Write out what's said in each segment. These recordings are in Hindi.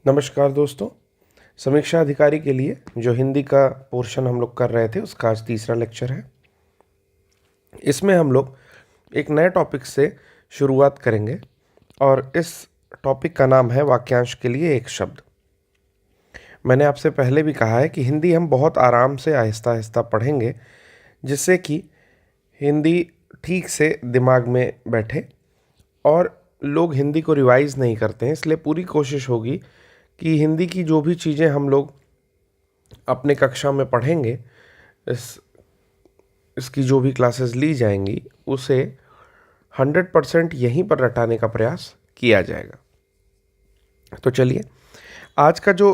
नमस्कार दोस्तों। समीक्षा अधिकारी के लिए जो हिंदी का पोर्शन हम लोग कर रहे थे उसका आज तीसरा लेक्चर है। इसमें हम लोग एक नए टॉपिक से शुरुआत करेंगे और इस टॉपिक का नाम है वाक्यांश के लिए एक शब्द। मैंने आपसे पहले भी कहा है कि हिंदी हम बहुत आराम से आहिस्ता आहिस्ता पढ़ेंगे, जिससे कि हिंदी ठीक से दिमाग में बैठे। और लोग हिंदी को रिवाइज़ नहीं करते हैं, इसलिए पूरी कोशिश होगी कि हिंदी की जो भी चीज़ें हम लोग अपने कक्षा में पढ़ेंगे, इस इसकी जो भी क्लासेस ली जाएंगी, उसे 100% यहीं पर रटाने का प्रयास किया जाएगा। तो चलिए, आज का जो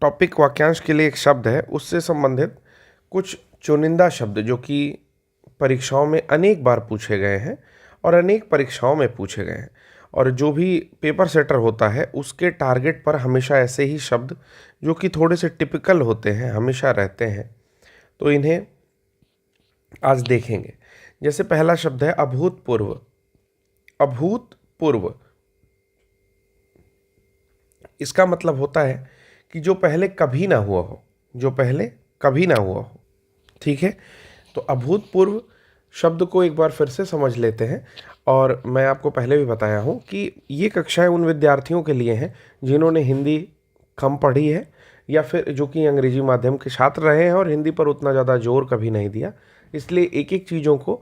टॉपिक वाक्यांश के लिए एक शब्द है, उससे संबंधित कुछ चुनिंदा शब्द जो कि परीक्षाओं में अनेक बार पूछे गए हैं और अनेक परीक्षाओं में पूछे गए हैं, और जो भी पेपर सेटर होता है उसके टारगेट पर हमेशा ऐसे ही शब्द जो कि थोड़े से टिपिकल होते हैं हमेशा रहते हैं। तो इन्हें आज देखेंगे। जैसे पहला शब्द है अभूतपूर्व। अभूतपूर्व, इसका मतलब होता है कि जो पहले कभी ना हुआ हो, जो पहले कभी ना हुआ हो। ठीक है, तो अभूतपूर्व शब्द को एक बार फिर से समझ लेते हैं। और मैं आपको पहले भी बताया हूँ कि ये कक्षाएं उन विद्यार्थियों के लिए हैं जिन्होंने हिंदी कम पढ़ी है, या फिर जो कि अंग्रेजी माध्यम के छात्र रहे हैं और हिंदी पर उतना ज़्यादा जोर कभी नहीं दिया। इसलिए एक एक चीज़ों को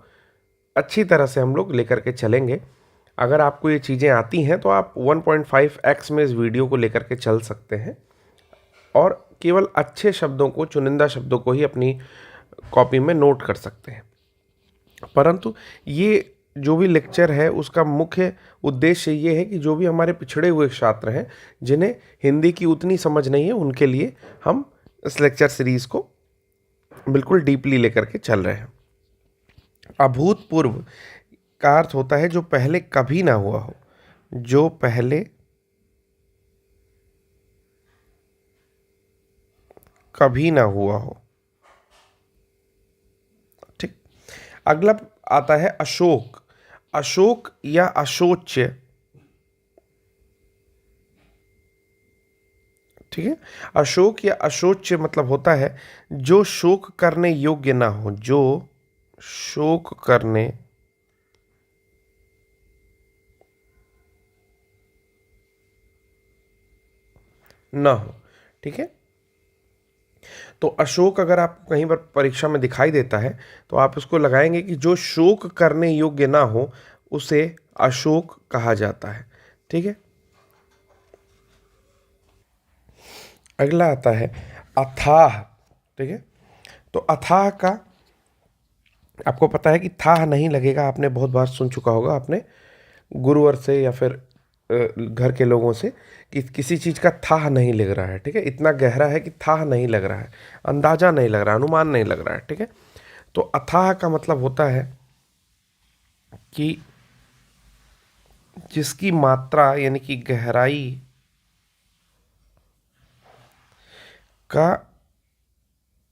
अच्छी तरह से हम लोग लेकर के चलेंगे। अगर आपको ये चीज़ें आती हैं तो आप 1.5x में इस वीडियो को लेकर के चल सकते हैं और केवल अच्छे शब्दों को, चुनिंदा शब्दों को ही अपनी कॉपी में नोट कर सकते हैं। परंतु ये जो भी लेक्चर है उसका मुख्य उद्देश्य ये है कि जो भी हमारे पिछड़े हुए छात्र हैं जिन्हें हिंदी की उतनी समझ नहीं है, उनके लिए हम इस लेक्चर सीरीज़ को बिल्कुल डीपली लेकर के चल रहे हैं। अभूतपूर्व का अर्थ होता है जो पहले कभी ना हुआ हो, जो पहले कभी ना हुआ हो। ठीक, अगला आता है अशोक। अशोक या अशोच्य, ठीक है। अशोक या अशोच्य मतलब होता है जो शोक करने योग्य ना हो, जो शोक करने ना हो। ठीक है, तो अशोक अगर आपको कहीं पर परीक्षा में दिखाई देता है तो आप इसको लगाएंगे कि जो शोक करने योग्य ना हो उसे अशोक कहा जाता है। ठीक है, अगला आता है अथाह। ठीक है, तो अथाह का आपको पता है कि थाह नहीं लगेगा, आपने बहुत बार सुन चुका होगा अपने गुरुवर से या फिर घर के लोगों से कि किसी चीज़ का थाह नहीं लग रहा है। ठीक है, इतना गहरा है कि थाह नहीं लग रहा है, अंदाजा नहीं लग रहा, अनुमान नहीं लग रहा है। ठीक है, तो अथाह का मतलब होता है कि जिसकी मात्रा यानी कि गहराई का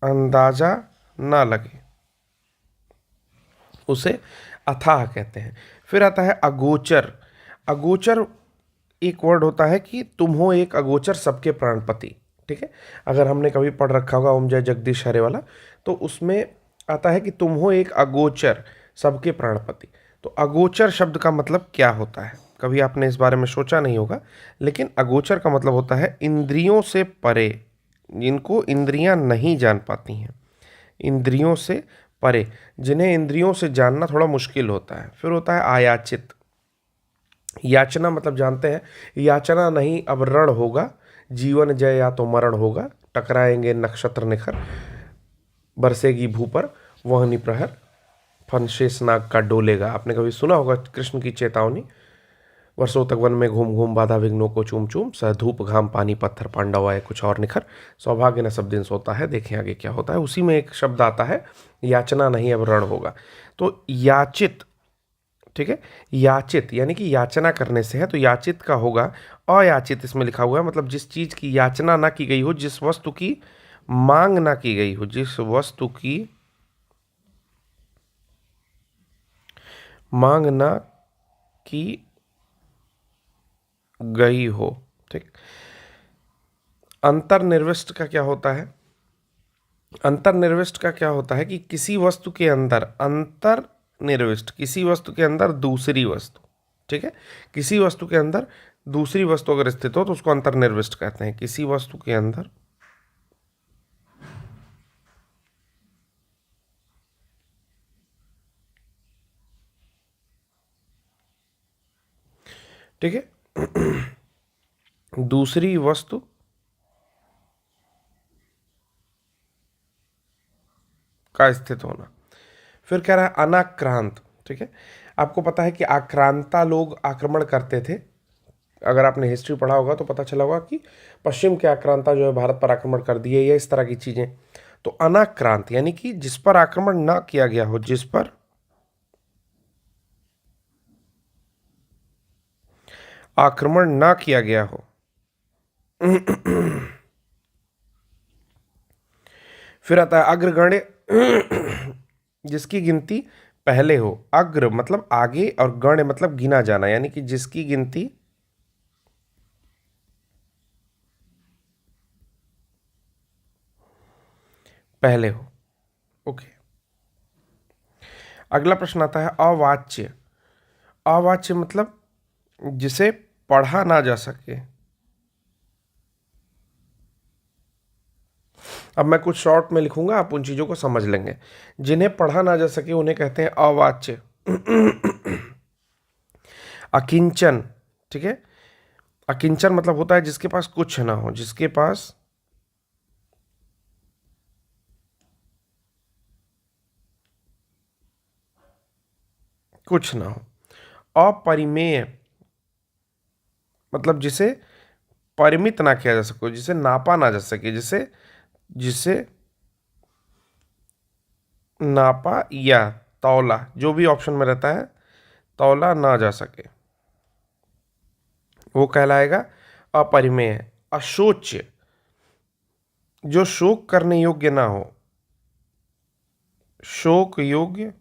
अंदाजा ना लगे, उसे अथाह कहते हैं। फिर आता है अगोचर। अगोचर एक वर्ड होता है कि तुम हो एक अगोचर सबके प्राणपति। ठीक है, अगर हमने कभी पढ़ रखा होगा ओम जय जगदीश हरे वाला, तो उसमें आता है कि तुम हो एक अगोचर सबके प्राणपति। तो अगोचर शब्द का मतलब क्या होता है, कभी आपने इस बारे में सोचा नहीं होगा, लेकिन अगोचर का मतलब होता है इंद्रियों से परे, जिनको इंद्रियां नहीं जान पाती हैं, इंद्रियों से परे, जिन्हें इंद्रियों से जानना थोड़ा मुश्किल होता है। फिर होता है आयाचित। याचना मतलब जानते हैं, याचना नहीं अब रण होगा, जीवन जय या तो मरण होगा, टकराएंगे नक्षत्र निखर, बरसेगी भू पर वहनी प्रहर, फन शेष नाग का डोलेगा। आपने कभी सुना होगा कृष्ण की चेतावनी, वर्षों तक वन में घूम घूम बाधा विघ्नों को चूम चूम, सह धूप घाम पानी पत्थर पांडव आए कुछ और निखर, सौभाग्य न सब दिन सोता है। देखें आगे क्या होता है। उसी में एक शब्द आता है याचना नहीं अब रण होगा। तो याचित, ठीक है, याचित यानी कि याचना करने से है, तो याचित का होगा अयाचित, इसमें लिखा हुआ है, मतलब जिस चीज की याचना ना की गई हो, जिस वस्तु की मांग ना की गई हो, जिस वस्तु की मांग ना की गई हो। ठीक। अंतर्निर्विष्ट का क्या होता है? अंतर्निर्विष्ट का क्या होता है कि किसी वस्तु के अंदर, अंतर्निर्विष्ट किसी वस्तु के अंदर दूसरी वस्तु, ठीक है, किसी वस्तु के अंदर दूसरी वस्तु अगर स्थित हो तो उसको अंतर्निर्विष्ट कहते हैं। किसी वस्तु के अंदर ठीक है दूसरी वस्तु का स्थित होना। फिर कह रहा है अनाक्रांत, ठीक है। आपको पता है कि आक्रांता लोग आक्रमण करते थे। अगर आपने हिस्ट्री पढ़ा होगा तो पता चला होगा कि पश्चिम के आक्रांता जो है भारत पर आक्रमण कर दिए, या इस तरह की चीजें। तो अनाक्रांत यानी कि जिस पर आक्रमण ना किया गया हो, जिस पर आक्रमण ना किया गया हो। फिर आता है अग्रगण्य, जिसकी गिनती पहले हो। अग्र मतलब आगे और गण्य मतलब गिना जाना, यानी कि जिसकी गिनती पहले हो। ओके। अगला प्रश्न आता है अवाच्य। अवाच्य मतलब जिसे पढ़ा ना जा सके। अब मैं कुछ शॉर्ट में लिखूंगा, आप उन चीजों को समझ लेंगे। जिन्हें पढ़ा ना जा सके उन्हें कहते हैं अवाच्य। अकिंचन, ठीक है। अकिंचन मतलब होता है जिसके पास कुछ ना हो, जिसके पास कुछ ना हो। अपरिमेय मतलब जिसे परिमित ना किया जा सके, जिसे नापा ना जा सके, जिसे जिसे नापा या तौला, जो भी ऑप्शन में रहता है, तौला ना जा सके, वो कहलाएगा अपरिमेय। अशोच्य जो शोक करने योग्य ना हो, शोक योग्य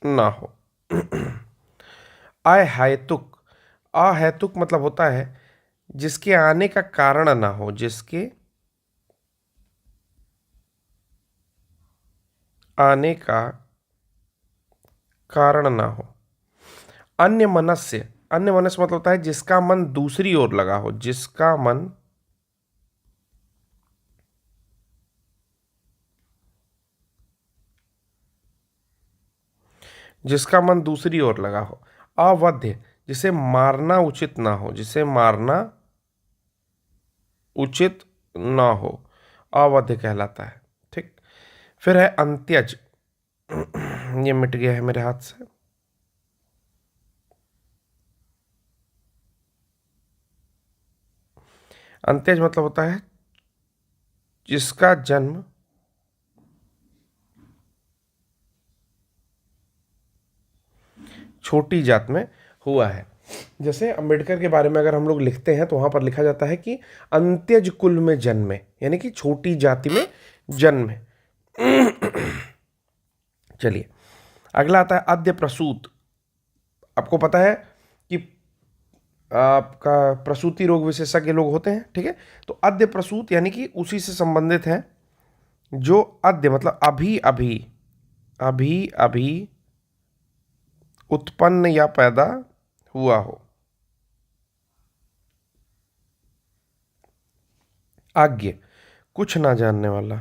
ना हो। अहेतुक, अहेतुक मतलब होता है जिसके आने का कारण ना हो, जिसके आने का कारण ना हो। अन्य मनस्य, अन्य मनस्य मतलब होता है जिसका मन दूसरी ओर लगा हो, जिसका मन जिसका मन दूसरी ओर लगा हो। अवध्य जिसे मारना उचित ना हो, जिसे मारना उचित ना हो, अवध्य कहलाता है। ठीक। फिर है अंत्यज। ये मिट गया है मेरे हाथ से। अंत्यज मतलब होता है जिसका जन्म छोटी जात में हुआ है। जैसे अंबेडकर के बारे में अगर हम लोग लिखते हैं तो वहां पर लिखा जाता है कि अंत्यज कुल में जन्मे, यानी कि छोटी जाति में जन्म है। चलिए अगला आता है अद्य प्रसूत। आपको पता है कि आपका प्रसूति रोग विशेषज्ञ लोग होते हैं, ठीक है। तो अद्य प्रसूत यानी कि उसी से संबंधित है जो अद्य मतलब अभी अभी, अभी अभी उत्पन्न या पैदा हुआ हो। आज्ञ कुछ ना जानने वाला।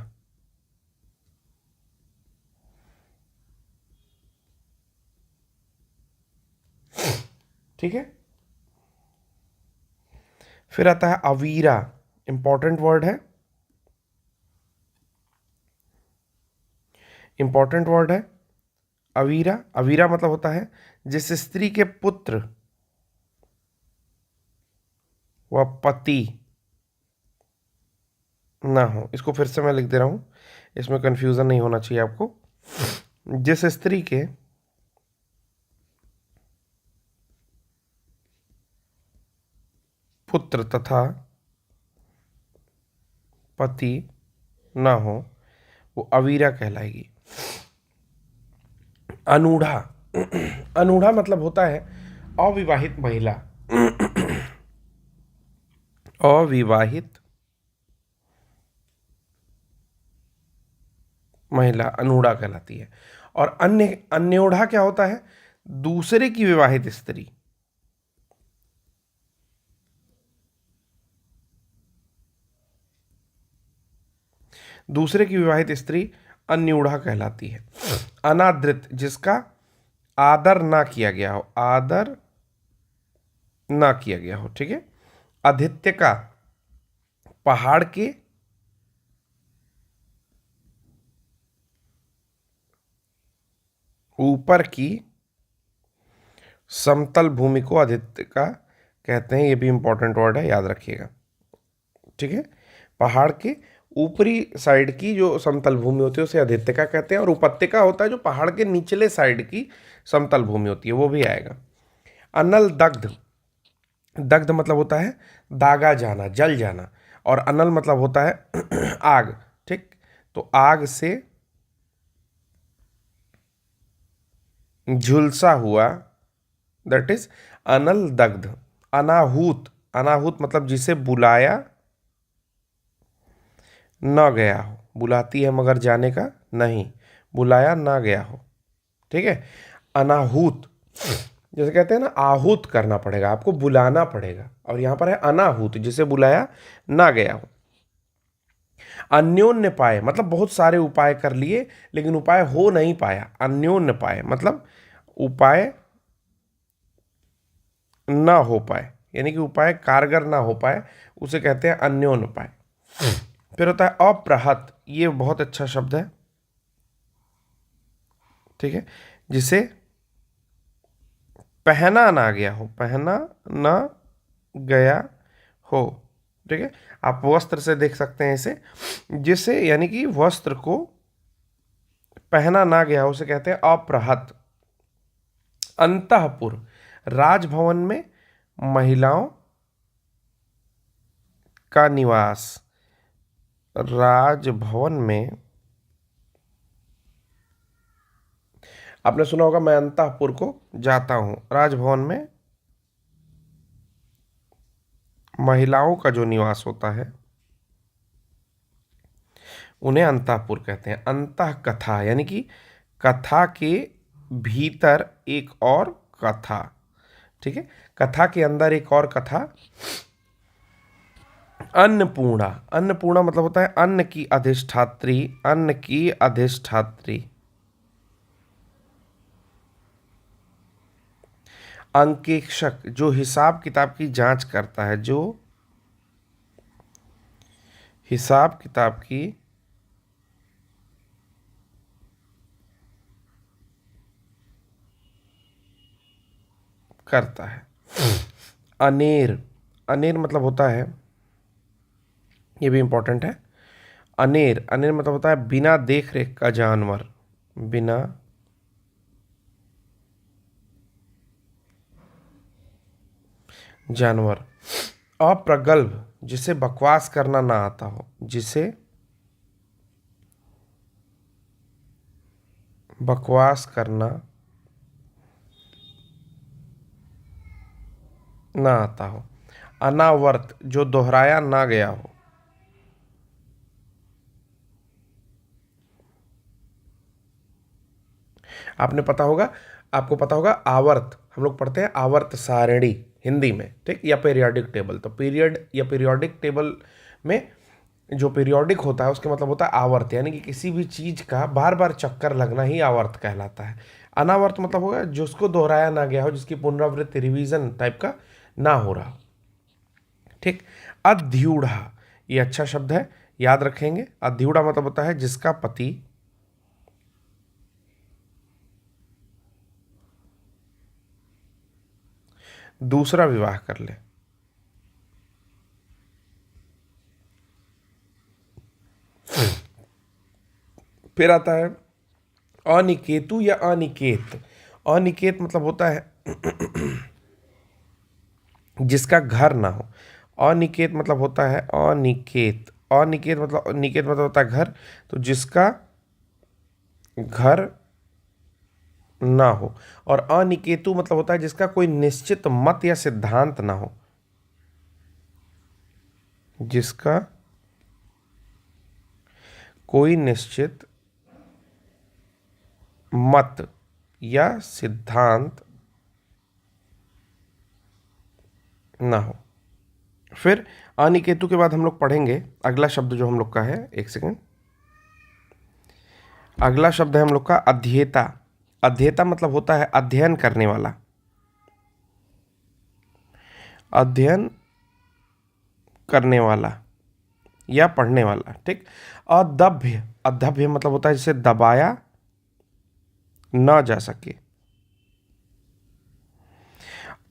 ठीक है। फिर आता है अवीरा, इंपॉर्टेंट वर्ड है, इंपॉर्टेंट वर्ड है अवीरा। अवीरा मतलब होता है जिस स्त्री के पुत्र व पति ना हो। इसको फिर से मैं लिख दे रहा हूं, इसमें कंफ्यूजन नहीं होना चाहिए आपको। जिस स्त्री के पुत्र तथा पति ना हो वो अवीरा कहलाएगी। अनूढ़ा, अनूढ़ा मतलब होता है अविवाहित महिला, अविवाहित महिला अनूढ़ा कहलाती है। और अन्योढ़ा क्या होता है? दूसरे की विवाहित स्त्री। दूसरे की विवाहित स्त्री अन्यूढ़ा कहलाती है। अनादृत, जिसका आदर ना किया गया हो, आदर ना किया गया हो, ठीक है। आदित्य का, पहाड़ के ऊपर की समतल भूमि को आदित्य का कहते हैं। ये भी इंपॉर्टेंट वर्ड है, याद रखिएगा, ठीक है। पहाड़ के ऊपरी साइड की जो समतल भूमि होती है उसे आदित्य का कहते हैं। और उपत्यका होता है जो पहाड़ के निचले साइड की समतल भूमि होती है, वो भी आएगा। अनल दग्ध, दग्ध मतलब होता है दागा जाना, जल जाना। और अनल मतलब होता है आग, ठीक। तो आग से झुलसा हुआ, दैट इज अनल दग्ध। अनाहूत, अनाहूत मतलब जिसे बुलाया न गया हो, बुलाती है मगर जाने का नहीं, बुलाया ना गया हो, ठीक है। अनाहूत, जैसे कहते हैं ना आहूत करना पड़ेगा, आपको बुलाना पड़ेगा। और यहां पर है अनाहूत, जिसे बुलाया ना गया हो। अन्योन्य पाए मतलब बहुत सारे उपाय कर लिए लेकिन उपाय हो नहीं पाया। अन्योन्य पाए मतलब उपाय ना हो पाए, यानी कि उपाय कारगर ना हो पाए, उसे कहते हैं अन्योन्य उपाय। फिर होता है अप्रहत, ये बहुत अच्छा शब्द है, ठीक है। जिसे पहना ना गया हो, पहना ना गया हो, ठीक है। आप वस्त्र से देख सकते हैं इसे, जिसे यानी कि वस्त्र को पहना ना गया हो उसे कहते हैं अप्रहत। अंतःपुर, राजभवन में महिलाओं का निवास, राजभवन में। आपने सुना होगा मैं अंतःपुर को जाता हूं, राजभवन में महिलाओं का जो निवास होता है उन्हें अंतःपुर कहते हैं। अंतः कथा यानी कि कथा के भीतर एक और कथा, ठीक है। कथा के अंदर एक और कथा। अन्नपूर्णा, अन्नपूर्णा मतलब होता है अन्न की अधिष्ठात्री, अन्न की अधिष्ठात्री। अंकेक्षक, जो हिसाब किताब की जांच करता है, जो हिसाब किताब की करता है। अनेर, अनेर मतलब होता है, ये भी इंपॉर्टेंट है। अनेर, अनेर मतलब होता है बिना देख रेख का जानवर, बिना जानवर। अप्रगल्भ, जिसे बकवास करना ना आता हो, जिसे बकवास करना ना आता हो। अनावर्त, जो दोहराया ना गया हो। आपने पता होगा, आपको पता होगा आवर्त, हम लोग पढ़ते हैं आवर्त सारणी हिंदी में, ठीक, या पीरियोडिक टेबल। तो पीरियड या पीरियोडिक टेबल में जो पीरियोडिक होता है उसका मतलब होता है आवर्त, यानी कि किसी भी चीज का बार बार चक्कर लगना ही आवर्त कहलाता है। अनावर्त मतलब होगा जिसको दोहराया ना गया हो, जिसकी पुनरावृत्ति रिवीजन टाइप का ना हो रहा, ठीक। अध्यूढ़ा, ये अच्छा शब्द है, याद रखेंगे। अध्यूढ़ा मतलब होता है जिसका पति दूसरा विवाह कर ले। फिर आता है अनिकेतु या अनिकेत। अनिकेत मतलब होता है जिसका घर ना हो। अनिकेत मतलब होता है अनिकेत, अनिकेत मतलब, निकेत मतलब होता है घर, तो जिसका घर ना हो। और अनिकेतु मतलब होता है जिसका कोई निश्चित मत या सिद्धांत ना हो, जिसका कोई निश्चित मत या सिद्धांत ना हो। फिर अनिकेतु के बाद हम लोग पढ़ेंगे अगला शब्द जो हम लोग का है, एक सेकेंड, अगला शब्द है हम लोग का अध्येता। अध्येता मतलब होता है अध्ययन करने वाला, अध्ययन करने वाला या पढ़ने वाला, ठीक। अदभ्य, अदभ्य मतलब होता है जिसे दबाया ना जा सके।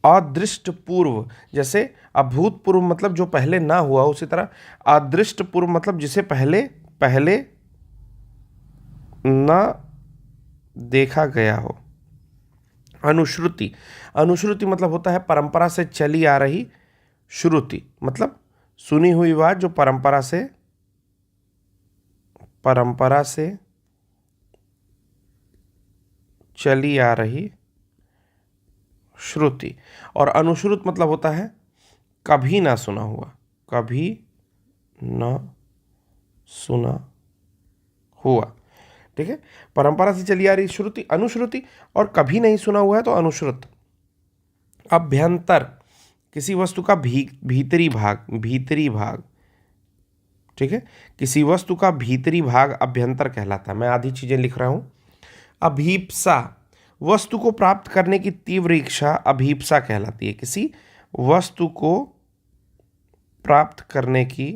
अदृष्ट पूर्व, जैसे अभूतपूर्व मतलब जो पहले ना हुआ, उसी तरह अदृष्ट पूर्व मतलब जिसे पहले पहले ना देखा गया हो। अनुश्रुति, अनुश्रुति मतलब होता है परंपरा से चली आ रही श्रुति, मतलब सुनी हुई बात जो परंपरा से चली आ रही श्रुति। और अनुश्रुत मतलब होता है कभी ना सुना हुआ, कभी ना सुना हुआ, ठीक है। परंपरा से चली आ रही श्रुति अनुश्रुति, और कभी नहीं सुना हुआ है तो अनुश्रुत। अभ्यंतर, किसी वस्तु का भीतरी भाग, भीतरी भाग, ठीक है। किसी वस्तु का भीतरी भाग अभ्यंतर कहलाता है। मैं आधी चीजें लिख रहा हूं। अभीप्सा, वस्तु को प्राप्त करने की तीव्र इच्छा अभीप्सा कहलाती है। किसी वस्तु को प्राप्त करने की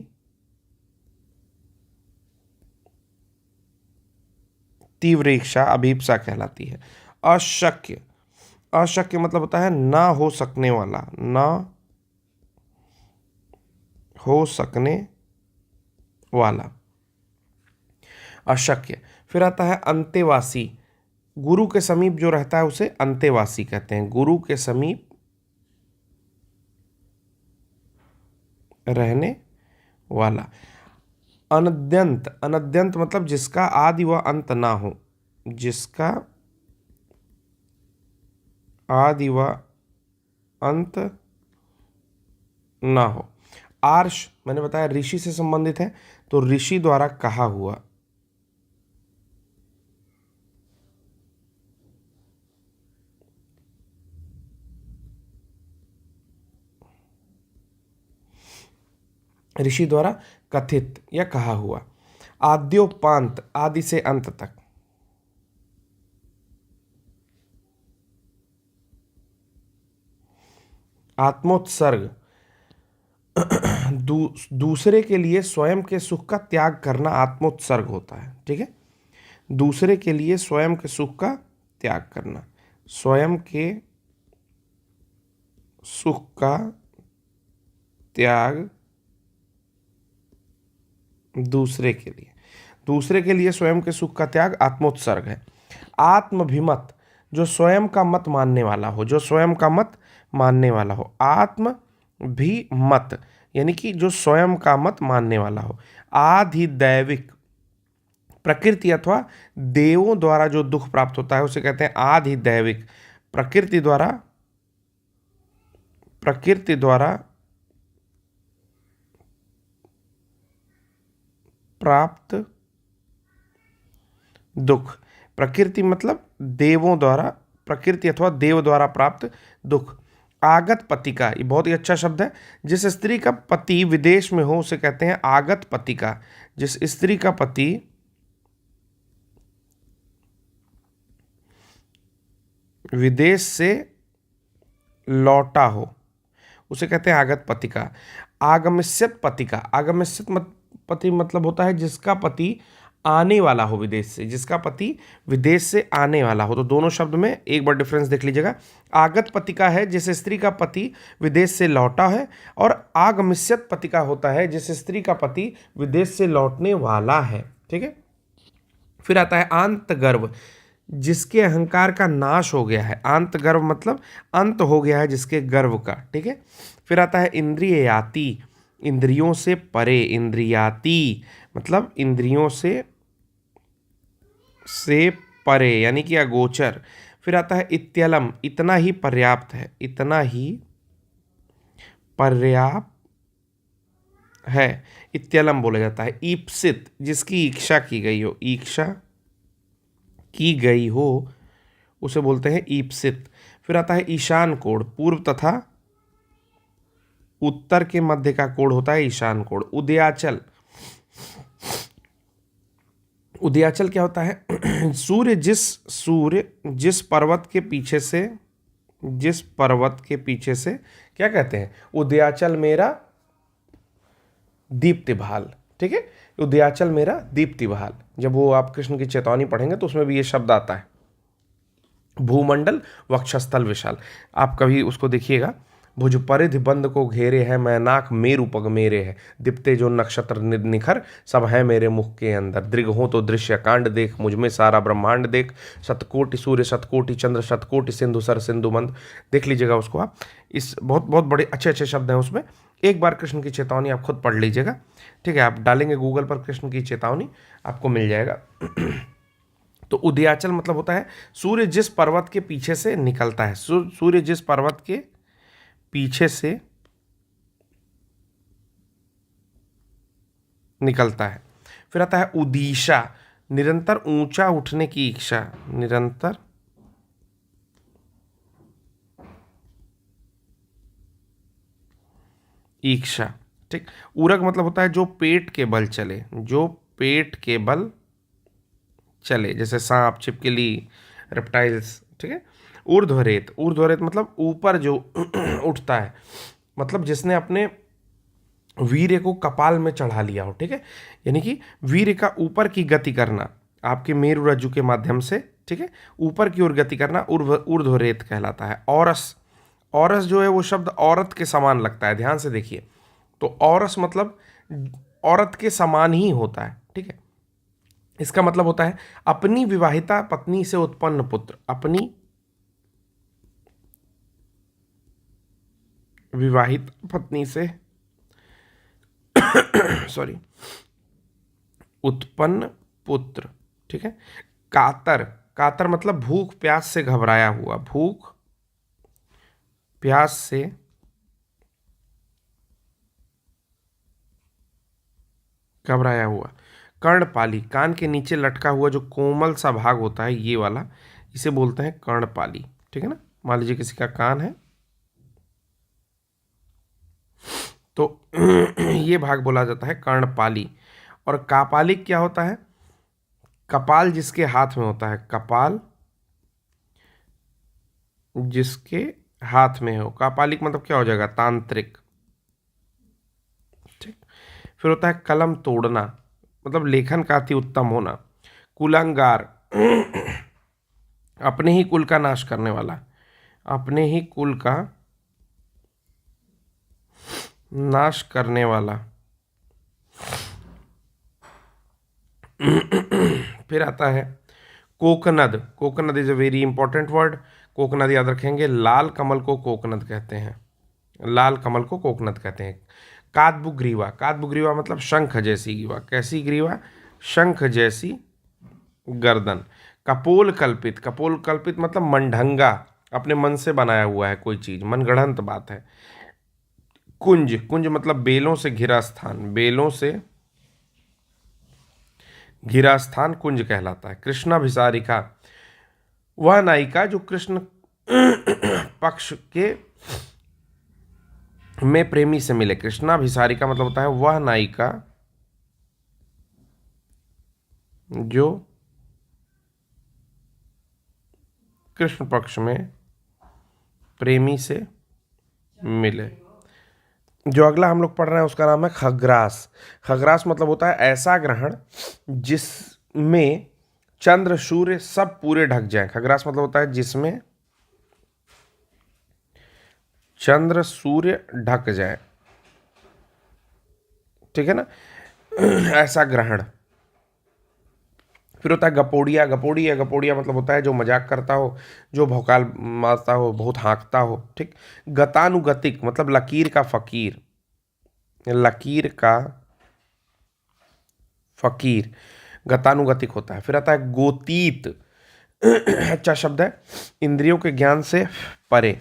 तीव्र इच्छा अभीप्सा कहलाती है। अशक्य, अशक्य मतलब होता है ना हो सकने वाला, ना हो सकने वाला, अशक्य। फिर आता है अंतेवासी, गुरु के समीप जो रहता है उसे अंतेवासी कहते हैं, गुरु के समीप रहने वाला। अनद्यंत, अनद्यंत मतलब जिसका आदि व अंत ना हो, जिसका आदि व अंत ना हो। आर्ष, मैंने बताया ऋषि से संबंधित है, तो ऋषि द्वारा कहा हुआ, ऋषि द्वारा कथित या कहा हुआ। आद्योपांत, आदि से अंत तक। आत्मोत्सर्ग, दूसरे के लिए स्वयं के सुख का त्याग करना आत्मोत्सर्ग होता है, ठीक है। दूसरे के लिए स्वयं के सुख का त्याग करना, स्वयं के सुख का त्याग दूसरे के लिए स्वयं के सुख का त्याग आत्मोत्सर्ग है। आत्मभिमत, जो स्वयं का मत मानने वाला हो, जो स्वयं का मत मानने वाला हो। आत्मभिमत यानी कि जो स्वयं का मत मानने वाला हो। आधिदैविक, प्रकृति अथवा देवों द्वारा जो दुख प्राप्त होता है उसे कहते हैं आधिदैविक। प्रकृति द्वारा प्राप्त दुख, प्रकृति मतलब देवों द्वारा, प्रकृति अथवा देव द्वारा प्राप्त दुख। आगत पतिका, ये बहुत ही अच्छा शब्द है। जिस स्त्री का पति विदेश में हो उसे कहते हैं आगत पतिका। जिस स्त्री का पति विदेश से लौटा हो उसे कहते हैं आगत पतिका। आगमिष्यत पतिका, आगमिष्यत पति मतलब होता है जिसका पति आने वाला हो विदेश से, जिसका पति विदेश से आने वाला हो। तो दोनों शब्द में एक बार डिफरेंस देख लीजिएगा। आगत पतिका है जिस स्त्री का पति विदेश से लौटा है, और आगमिष्यत पतिका होता है जिस स्त्री का पति विदेश से लौटने वाला है, ठीक है। फिर आता है आंत गर्व, जिसके अहंकार का नाश हो गया है। आंत गर्व मतलब अंत हो गया है जिसके गर्व का, ठीक है। फिर आता है इंद्रियाती, इंद्रियों से परे। इंद्रियाती मतलब इंद्रियों से परे यानी कि अगोचर। फिर आता है इत्यलम, इतना ही पर्याप्त है, इतना ही पर्याप्त है, इत्यलम बोला जाता है। ईप्सित, जिसकी इच्छा की गई हो, इच्छा की गई हो, उसे बोलते हैं ईप्सित। फिर आता है ईशान कोण, पूर्व तथा उत्तर के मध्य का कोण होता है ईशान कोण। उदयाचल, उदयाचल क्या होता है? सूर्य जिस पर्वत के पीछे से, जिस पर्वत के पीछे से क्या कहते हैं? उदयाचल मेरा दीप्तिभाल, ठीक है, उदयाचल मेरा दीप्तिभाल। जब वो आप कृष्ण की चेतावनी पढ़ेंगे तो उसमें भी ये शब्द आता है। भूमंडल वक्षस्थल विशाल, आप कभी उसको देखिएगा। भुज परिधि बंद को घेरे है, मैनाक मेरु पग मेरे है, दिप्ते जो नक्षत्र निखर, सब है मेरे मुख के अंदर। दृग हो तो दृश्य कांड देख, मुझ में सारा ब्रह्मांड देख, शतकोटि सूर्य शतकोटि चंद्र, शतकोटि सिंधु सर सिंधु मंद। देख लीजिएगा उसको आप, इस बहुत बहुत बड़े अच्छे अच्छे शब्द हैं उसमें। एक बार कृष्ण की चेतावनी आप खुद पढ़ लीजिएगा, ठीक है। आप डालेंगे गूगल पर कृष्ण की चेतावनी, आपको मिल जाएगा। तो उदयाचल मतलब होता है सूर्य जिस पर्वत के पीछे से निकलता है, सूर्य जिस पर्वत के पीछे से निकलता है। फिर आता है उदीशा, निरंतर ऊंचा उठने की इच्छा, निरंतर इच्छा, ठीक। ऊरग मतलब होता है जो पेट के बल चले, जो पेट के बल चले, जैसे सांप, छिपकली, रेप्टाइल्स, ठीक है। ऊर्ध्वरेत, ऊर्ध्वरेत मतलब ऊपर जो उठता है, मतलब जिसने अपने वीर्य को कपाल में चढ़ा लिया हो, ठीक है। यानी कि वीर्य का ऊपर की गति करना, आपके मेरु रज्जु के माध्यम से, ठीक है, ऊपर की ओर गति करना ऊर्ध्वरेत कहलाता है। औरस, औरस जो है वो शब्द औरत के समान लगता है, ध्यान से देखिए। तो औरस मतलब औरत के समान ही होता है, ठीक है। इसका मतलब होता है अपनी विवाहिता पत्नी से उत्पन्न पुत्र, अपनी विवाहित पत्नी से सॉरी उत्पन्न पुत्र, ठीक है। कातर, कातर मतलब भूख प्यास से घबराया हुआ, भूख प्यास से घबराया हुआ। कर्णपाली, कान के नीचे लटका हुआ जो कोमल सा भाग होता है, ये वाला, इसे बोलते हैं कर्णपाली, ठीक है ना। मान लीजिए किसी का कान है तो ये भाग बोला जाता है कर्णपाली। और कापालिक क्या होता है? कपाल जिसके हाथ में होता है, कपाल जिसके हाथ में हो। कापालिक मतलब क्या हो जाएगा? तांत्रिक, ठीक। फिर होता है कलम तोड़ना, मतलब लेखन का अति उत्तम होना। कुलंगार, अपने ही कुल का नाश करने वाला, अपने ही कुल का नाश करने वाला। फिर आता है कोकनद, कोकनद is a very important word. कोकनद याद रखेंगे, लाल कमल को कोकनद कहते हैं, लाल कमल को कोकनद कहते हैं। कादबुग्रीवा, कादबुग्रीवा मतलब शंख जैसी ग्रीवा, कैसी ग्रीवा? शंख जैसी गर्दन। कपोल कल्पित, कपोल कल्पित मतलब मनढंगा, अपने मन से बनाया हुआ है कोई चीज, मनगढ़ंत बात है। कुंज, कुंज मतलब बेलों से घिरा स्थान, बेलों से घिरा स्थान कुंज कहलाता है। कृष्णाभिसारिका, वह नायिका जो कृष्ण पक्ष के में प्रेमी से मिले। कृष्णाभिसारिका मतलब होता है वह नायिका जो कृष्ण पक्ष में प्रेमी से मिले। जो अगला हम लोग पढ़ रहे हैं उसका नाम है खग्रास। खग्रास मतलब होता है ऐसा ग्रहण जिसमें चंद्र सूर्य सब पूरे ढक जाए। खग्रास मतलब होता है जिसमें चंद्र सूर्य ढक जाए, ठीक है ना, ऐसा ग्रहण। फिर होता है गपोड़िया, गपोड़िया, गपोड़िया मतलब होता है जो मजाक करता हो, जो भौकाल मारता हो, बहुत हाँकता हो, ठीक। गतानुगतिक मतलब लकीर का फकीर, लकीर का फकीर गतानुगतिक होता है। फिर आता है गोतीत, अच्छा शब्द है। इंद्रियों के ज्ञान से परे,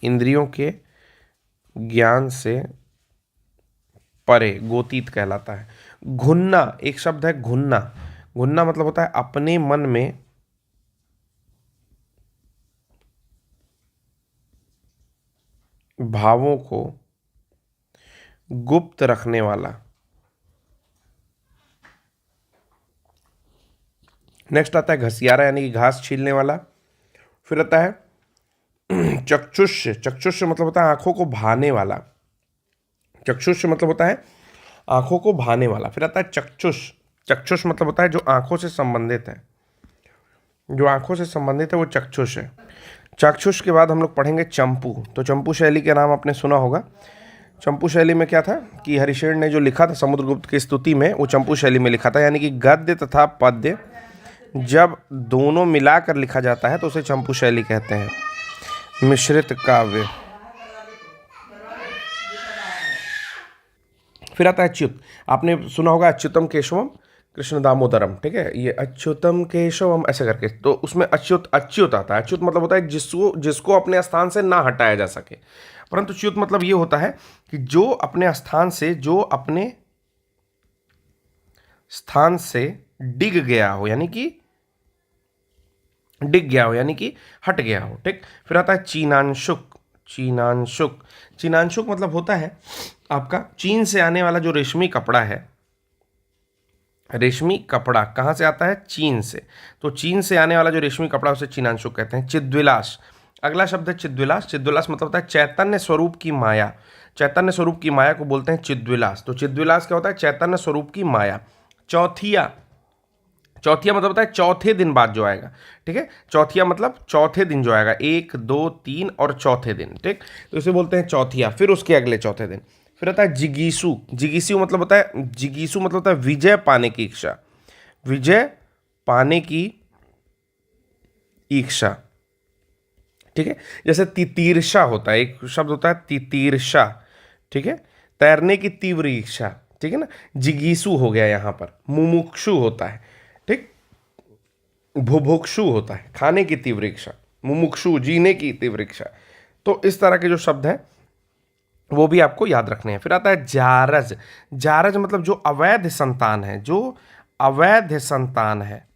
इंद्रियों के ज्ञान से परे गोतीत कहलाता है। घुन्ना एक शब्द है, घुन्ना। घुन्ना मतलब होता है अपने मन में भावों को गुप्त रखने वाला। नेक्स्ट आता है घसियारा, यानी कि घास छीलने वाला। फिर आता है चक्षुष्य। चक्षुष्य मतलब होता है आंखों को भाने वाला। चक्षुष्य मतलब होता है आंखों को भाने वाला। फिर आता है चक्षुष। चक्षुष मतलब होता है जो आंखों से संबंधित है, जो आंखों से संबंधित है वो चक्षुष है। चाक्षुष के बाद हम लोग पढ़ेंगे चंपू। तो चंपू शैली के नाम आपने सुना होगा। चंपू शैली में क्या था कि हरिशेन ने जो लिखा था समुद्रगुप्त की स्तुति में, वो चंपू शैली में लिखा था, यानी कि गद्य तथा पद्य जब दोनों मिलाकर लिखा जाता है तो उसे चंपू शैली कहते हैं। मिश्रित काव्य। फिर आता है अच्युत। आपने सुना होगा अच्युतम केशवम कृष्ण दामोदरम, ठीक है, ये अच्युतम केशवम ऐसे करके, तो उसमें अच्युत अच्युत आता है। अच्युत मतलब होता है जिसको अपने स्थान से ना हटाया जा सके। परंतु च्युत मतलब ये होता है कि जो अपने स्थान से, जो अपने स्थान से डिग गया हो, यानी कि डिग गया हो, यानी कि हट गया हो, ठीक। फिर आता है चीनांशुक। चीनांशुक, चीनांशुक मतलब होता है आपका चीन से आने वाला जो रेशमी कपड़ा है। रेशमी कपड़ा कहाँ से आता है? चीन से। तो चीन से आने वाला जो रेशमी कपड़ा उसे चीनांशुक कहते हैं। चिद्विलास, अगला शब्द है चिद्विलास। चिद्विलास मतलब होता है चैतन्य स्वरूप की माया। चैतन्य स्वरूप की माया को बोलते हैं चिद्विलास। तो चिद्विलास क्या होता है? चैतन्य स्वरूप की माया। चौथिया, चौथिया मतलब होता है चौथे दिन बाद जो आएगा, ठीक है। चौथिया मतलब चौथे दिन जो आएगा, 1 2 3 और चौथे दिन, ठीक, तो इसे बोलते हैं चौथिया। फिर उसके अगले चौथे दिन। फिर आता है जिगीसु। जिगीसु मतलब होता है, जिगीसु मतलब होता है विजय पाने की इच्छा। विजय पाने की इच्छा, ठीक है। जैसे तितीर्षा होता है, एक शब्द होता है तितीर्षा, ठीक है, तैरने की तीव्र इच्छा, ठीक है ना। जिगीसु हो गया यहां पर। मुमुक्षु होता है, ठीक। भुभुक्षु होता है खाने की तीव्र इच्छा, मुमुक्षु जीने की तीव्र इच्छा। तो इस तरह के जो शब्द हैं वो भी आपको याद रखने हैं। फिर आता है जारज। जारज मतलब जो अवैध संतान है, जो अवैध संतान है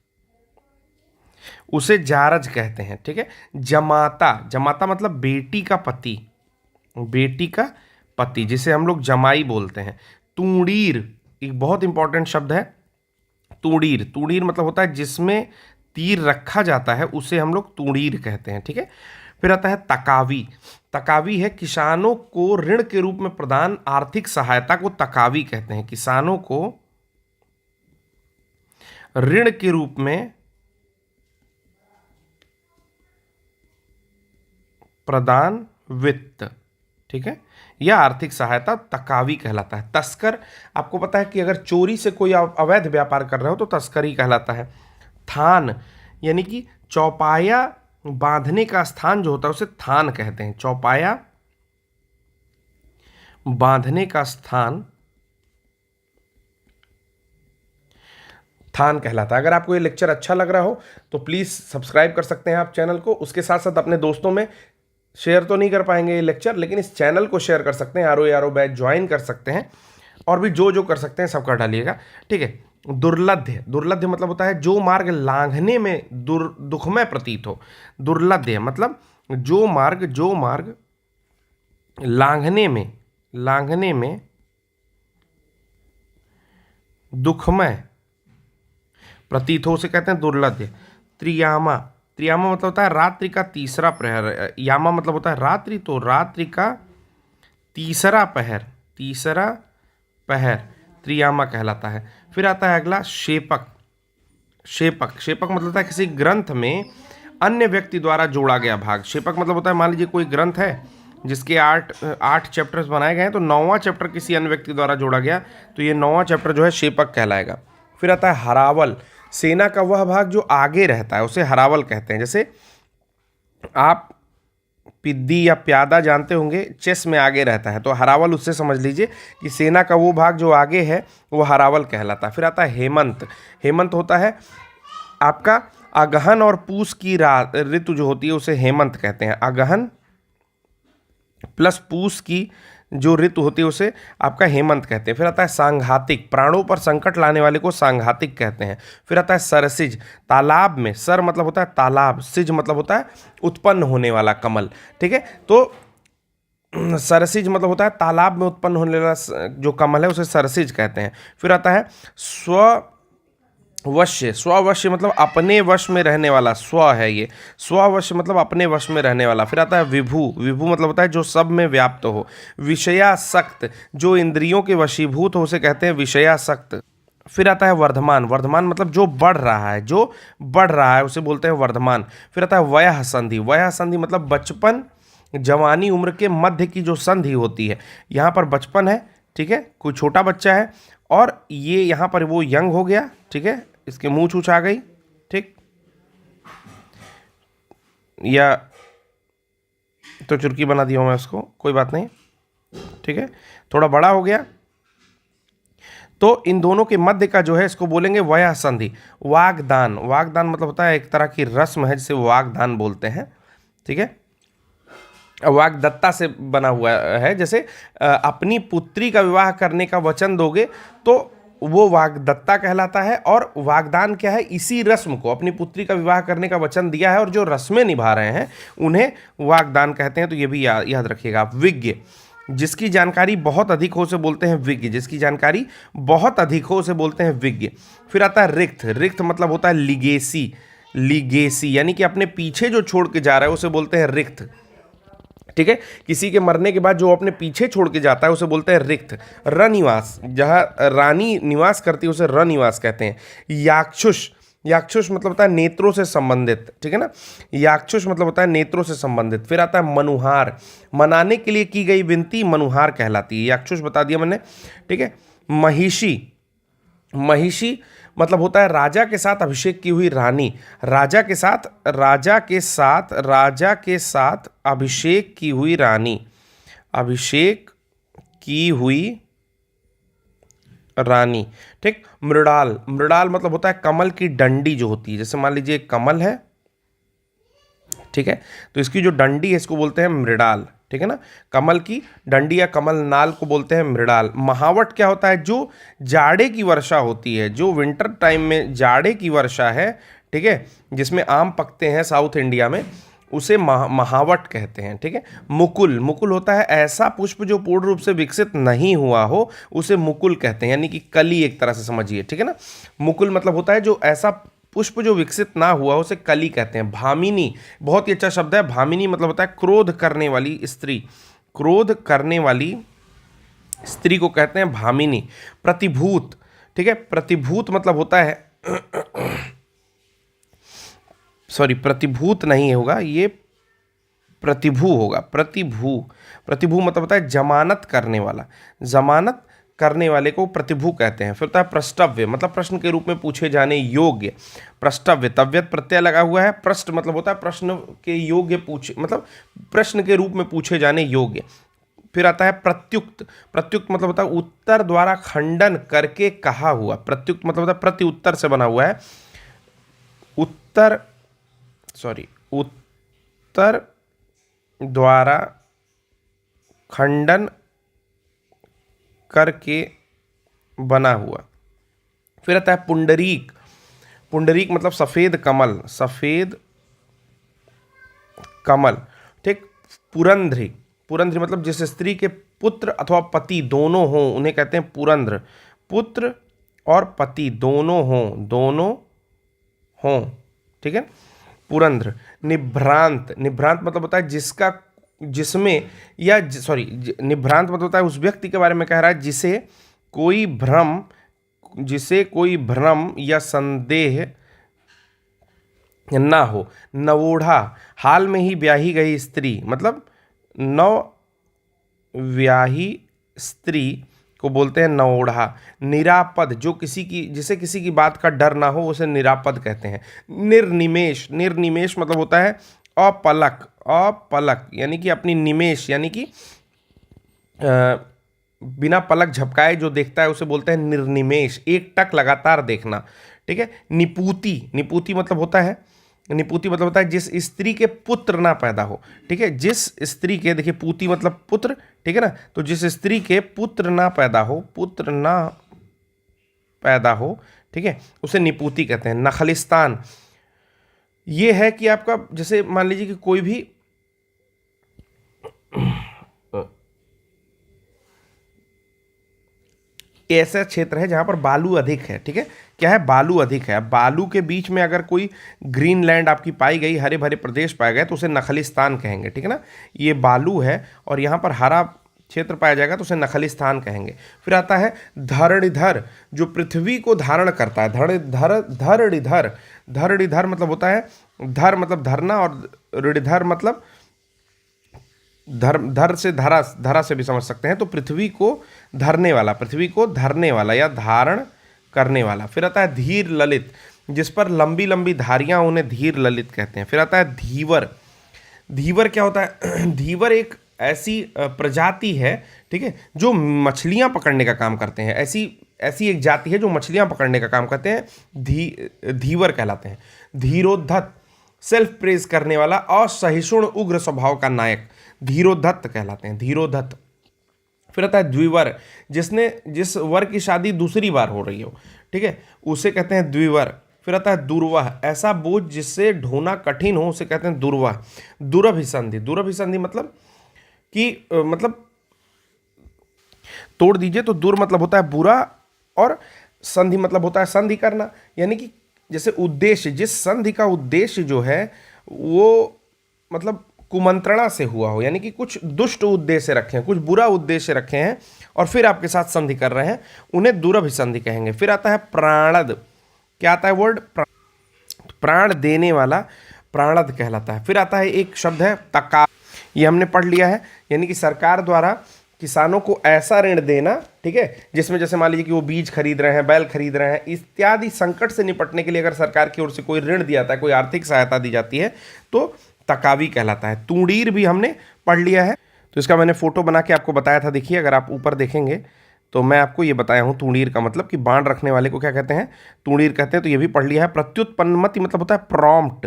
उसे जारज कहते हैं, ठीक है। जमाता, जमाता मतलब बेटी का पति, बेटी का पति, जिसे हम लोग जमाई बोलते हैं। तूणीर एक बहुत इंपॉर्टेंट शब्द है। तूणीर, तूणीर मतलब होता है जिसमें तीर रखा जाता है, उसे हम लोग तूणीर कहते हैं, ठीक है। फिर आता है तकावी। तकावी है किसानों को ऋण के रूप में प्रदान आर्थिक सहायता को तकावी कहते हैं। किसानों को ऋण के रूप में प्रदान वित्त, ठीक है, यह आर्थिक सहायता तकावी कहलाता है। तस्कर, आपको पता है कि अगर चोरी से कोई अवैध व्यापार कर रहे हो तो तस्करी कहलाता है। थान यानी कि चौपाया बांधने का स्थान जो होता है उसे थान कहते हैं। चौपाया बांधने का स्थान थान कहलाता है। अगर आपको ये लेक्चर अच्छा लग रहा हो तो प्लीज़ सब्सक्राइब कर सकते हैं आप चैनल को। उसके साथ साथ अपने दोस्तों में शेयर तो नहीं कर पाएंगे ये लेक्चर, लेकिन इस चैनल को शेयर कर सकते हैं। आरो बैच ज्वाइन कर सकते हैं, और भी जो कर सकते हैं सब कर डालिएगा, ठीक है। दुर्लध्य, दुर्लध्य मतलब होता है जो मार्ग लांघने में दुखमय प्रतीत हो। दुर्लध्य मतलब जो मार्ग लांघने में दुखमय प्रतीत हो उसे कहते हैं दुर्लध्य। त्रियामा, त्रियामा मतलब होता है रात्रि का तीसरा प्रहर। यामा मतलब होता है रात्रि, तो रात्रि का तीसरा पहर, तीसरा पहर त्रियामा कहलाता है। फिर आता है अगला शेपक। शेपक, शेपक मतलब होता है किसी ग्रंथ में अन्य व्यक्ति द्वारा जोड़ा गया भाग। शेपक मतलब होता है मान लीजिए कोई ग्रंथ है जिसके 8 चैप्टर्स बनाए गए हैं, तो 9वां चैप्टर किसी अन्य व्यक्ति द्वारा जोड़ा गया, तो ये 9वां चैप्टर जो है शेपक कहलाएगा। फिर आता है हरावल। सेना का वह भाग जो आगे रहता है उसे हरावल कहते हैं। जैसे आप पिद्दी या प्यादा जानते होंगे, चेस में आगे रहता है, तो हरावल उससे समझ लीजिए कि सेना का वो भाग जो आगे है वो हरावल कहलाता है। फिर आता है हेमंत। हेमंत होता है आपका अगहन और पूस की ऋतु जो होती है उसे हेमंत कहते हैं। अगहन प्लस पूस की जो ऋतु होती है उसे आपका हेमंत कहते हैं। फिर आता है सांघातिक, प्राणों पर संकट लाने वाले को सांघातिक कहते हैं। फिर आता है सरसिज, तालाब में, सर मतलब होता है तालाब, सिज मतलब होता है उत्पन्न होने वाला कमल, ठीक है। तो सरसिज मतलब होता है तालाब में उत्पन्न होने वाला जो कमल है उसे सरसिज कहते हैं। फिर आता है स्ववश्य। स्ववश्य मतलब अपने वश में रहने वाला, स्व है ये, स्ववश्य मतलब अपने वश में रहने वाला। फिर आता है विभु। विभु मतलब होता है जो सब में व्याप्त हो। विषयासक्त, जो इंद्रियों के वशीभूत हो उसे कहते हैं विषयासक्त। फिर आता है वर्धमान। वर्धमान मतलब जो बढ़ रहा है, जो बढ़ रहा है उसे बोलते हैं वर्धमान। फिर आता है वयः संधि। वयः संधि मतलब बचपन जवानी उम्र के मध्य की जो संधि होती है, यहाँ पर बचपन है, ठीक है, कोई छोटा बच्चा है और ये यहाँ पर वो यंग हो गया, ठीक है, इसके मुंह छूछ आ गई, ठीक, या तो चुरकी बना दिया मैं उसको, कोई बात नहीं, ठीक है, थोड़ा बड़ा हो गया, तो इन दोनों के मध्य का जो है इसको बोलेंगे वयः संधि। वागदान। वागदान मतलब होता है एक तरह की रस्म है जिसे वागदान बोलते हैं, ठीक है। वागदत्ता से बना हुआ है, जैसे अपनी पुत्री का विवाह करने का वचन दोगे तो वो वागदत्ता कहलाता है। और वागदान क्या है, इसी रस्म को, अपनी पुत्री का विवाह करने का वचन दिया है और जो रस्में निभा रहे हैं उन्हें वागदान कहते हैं। तो ये भी याद रखिएगा आप। विज्ञ, जिसकी जानकारी बहुत अधिक हो उसे बोलते हैं विज्ञ। जिसकी जानकारी बहुत अधिक हो उसे बोलते हैं विज्ञ। फिर आता है रिक्त। रिक्त मतलब होता है लिगेसी। लिगेसी यानी कि अपने पीछे जो छोड़ के जा रहा है उसे बोलते हैं रिक्त, ठीक है। किसी के मरने के बाद जो अपने पीछे छोड़ के जाता है उसे बोलते हैं रिक्त। रनिवास, जहाँ रानी निवास करती है उसे रनिवास कहते हैं। याक्षुष। याक्षुष मतलब होता है नेत्रों से संबंधित, ठीक है ना। याक्षुष मतलब होता है नेत्रों से संबंधित। फिर आता है मनुहार। मनाने के लिए की गई विनती मनुहार कहलाती है। याक्षुष बता दिया मैंने, ठीक है। महिषी। महिषी मतलब होता है राजा के साथ अभिषेक की हुई रानी। राजा के साथ अभिषेक की हुई रानी। अभिषेक की हुई रानी, ठीक। मृडाल। मृडाल मतलब होता है कमल की डंडी जो होती है, जैसे मान लीजिए कमल है, ठीक है, तो इसकी जो डंडी है इसको बोलते हैं मृडाल, ठीक है ना। कमल की डंडी या कमल नाल को बोलते हैं मृडाल। महावट क्या होता है, जो जाड़े की वर्षा होती है, जो विंटर टाइम में जाड़े की वर्षा है, ठीक है, जिसमें आम पकते हैं साउथ इंडिया में, उसे महावट कहते हैं, ठीक है। मुकुल। मुकुल होता है ऐसा पुष्प जो पूर्ण रूप से विकसित नहीं हुआ हो उसे मुकुल कहते हैं, यानी कि कली एक तरह से समझिए, ठीक है ना। मुकुल मतलब होता है जो ऐसा पुष्प जो विकसित ना हुआ उसे कली कहते हैं। भामिनी बहुत ही अच्छा शब्द है। भामिनी मतलब होता है क्रोध करने वाली स्त्री। क्रोध करने वाली स्त्री को कहते हैं भामिनी। प्रतिभूत, ठीक है। प्रतिभूत मतलब होता है सॉरी, प्रतिभूत नहीं होगा, ये प्रतिभू होगा। प्रतिभू मतलब होता है जमानत करने वाला। जमानत करने वाले को प्रतिभू कहते हैं। फिर होता है प्रष्टव्य, मतलब प्रश्न के रूप में पूछे जाने योग्य। प्रष्टव्य, तव्यत प्रत्यय लगा हुआ है। प्रश्न मतलब होता है प्रश्न के योग्य, पूछे मतलब प्रश्न के रूप में पूछे जाने योग्य। फिर आता है प्रत्युक्त। प्रत्युक्त मतलब होता है उत्तर द्वारा खंडन करके कहा हुआ। प्रत्युक्त मतलब होता है प्रति उत्तर से बना हुआ है। उत्तर द्वारा खंडन करके बना हुआ। फिर आता है पुंडरीक। पुंडरीक मतलब सफेद कमल। सफेद कमल, ठीक। पुरंध्री। पुरंध्री मतलब जिस स्त्री के पुत्र अथवा पति दोनों हों उन्हें कहते हैं पुरंध्र। पुत्र और पति दोनों हों, ठीक है, पुरंध्र। निभ्रांत। निभ्रांत मतलब होता है जिसका, जिसमें या निभ्रांत मतलब होता है उस व्यक्ति के बारे में कह रहा है जिसे कोई भ्रम या संदेह ना हो। नवोढ़ा, हाल में ही ब्याही गई स्त्री, मतलब नव व्याही स्त्री को बोलते हैं नवोढ़ा। निरापद, जिसे किसी की बात का डर ना हो उसे निरापद कहते हैं। निर्निमेष। निर्निमेष मतलब होता है अपलक। अपलक यानी कि अपनी निमेष यानी कि बिना पलक झपकाए जो देखता है उसे बोलते हैं निर्निमेष, एक टक लगातार देखना। ठीक है। निपूति, निपूति मतलब होता है, निपूति मतलब होता है जिस स्त्री के पुत्र ना पैदा हो। ठीक है। जिस स्त्री के, देखिए पूति मतलब पुत्र, ठीक है ना, तो जिस स्त्री के पुत्र ना पैदा हो, पुत्र ना पैदा हो, ठीक है, उसे निपूति कहते हैं। नखलिस्तान ये है कि आपका जैसे मान लीजिए कि कोई भी ऐसा क्षेत्र है जहां पर बालू अधिक है। ठीक है। क्या है? बालू अधिक है। बालू के बीच में अगर कोई ग्रीन लैंड आपकी पाई गई, हरे भरे प्रदेश पाए गए, तो उसे नखलिस्तान कहेंगे। ठीक है ना। ये बालू है और यहाँ पर हरा क्षेत्र पाया जाएगा तो उसे नखलिस्तान कहेंगे। फिर आता है धरणिधर, जो पृथ्वी को धारण करता है। धरणिधर, धरणिधर, धरणिधर मतलब होता है, धर मतलब धरना और ऋणिधर मतलब धर, धर से धरा, धरा से भी समझ सकते हैं। तो पृथ्वी को धरने वाला, पृथ्वी को धरने वाला या धारण करने वाला। फिर आता है धीर ललित, जिस पर लंबी लंबी धारियां, उन्हें धीर ललित कहते हैं। फिर आता है धीवर। धीवर क्या होता है? धीवर एक ऐसी प्रजाति है, ठीक है, जो मछलियां पकड़ने का काम करते हैं। ऐसी ऐसी एक जाति है जो मछलियां पकड़ने का काम करते हैं, धीवर कहलाते हैं। धीरोद्धत, सेल्फ प्रेज करने वाला, असहिष्णु उग्र स्वभाव का नायक, धीरोद्धत कहलाते हैं, धीरोद्धत। फिर आता है द्विवर, जिस वर की शादी दूसरी बार हो रही हो, ठीक है, उसे कहते हैं द्विवर। फिर आता है दुर्वह, ऐसा बोझ जिससे ढोना कठिन हो उसे कहते हैं दुर्वह। दुरभिसंधि, दुरभिसंधि मतलब कि मतलब तोड़ दीजिए, तो दुर मतलब होता है बुरा और संधि मतलब होता है संधि करना, यानी कि जैसे उद्देश्य, जिस संधि का उद्देश्य जो है वो मतलब कुमंत्रणा से हुआ हो, यानी कि कुछ दुष्ट उद्देश्य रखे हैं, कुछ बुरा उद्देश्य रखे हैं और फिर आपके साथ संधि कर रहे हैं, उन्हें दुरभिसंधि कहेंगे। फिर आता है प्राणद, क्या आता है वर्ड? प्राण देने वाला, प्राणद कहलाता है। फिर आता है एक शब्द है तका, ये हमने पढ़ लिया है, यानी कि सरकार द्वारा किसानों को ऐसा ऋण देना, ठीक है, जिसमें जैसे मान लीजिए कि वो बीज खरीद रहे हैं, बैल खरीद रहे हैं, इत्यादि संकट से निपटने के लिए अगर सरकार की ओर से कोई ऋण दिया जाता है, कोई आर्थिक सहायता दी जाती है, तो तकावी कहलाता है। तूणीर भी हमने पढ़ लिया है, तो इसका मैंने फोटो बना के आपको बताया था। देखिए अगर आप ऊपर देखेंगे तो मैं आपको ये बताया हूँ तूणीर का मतलब कि बाण रखने वाले को क्या कहते हैं? तूणीर कहते हैं। तो ये भी पढ़ लिया है। प्रत्युत्पन्नमति मतलब होता है प्रॉम्प्ट,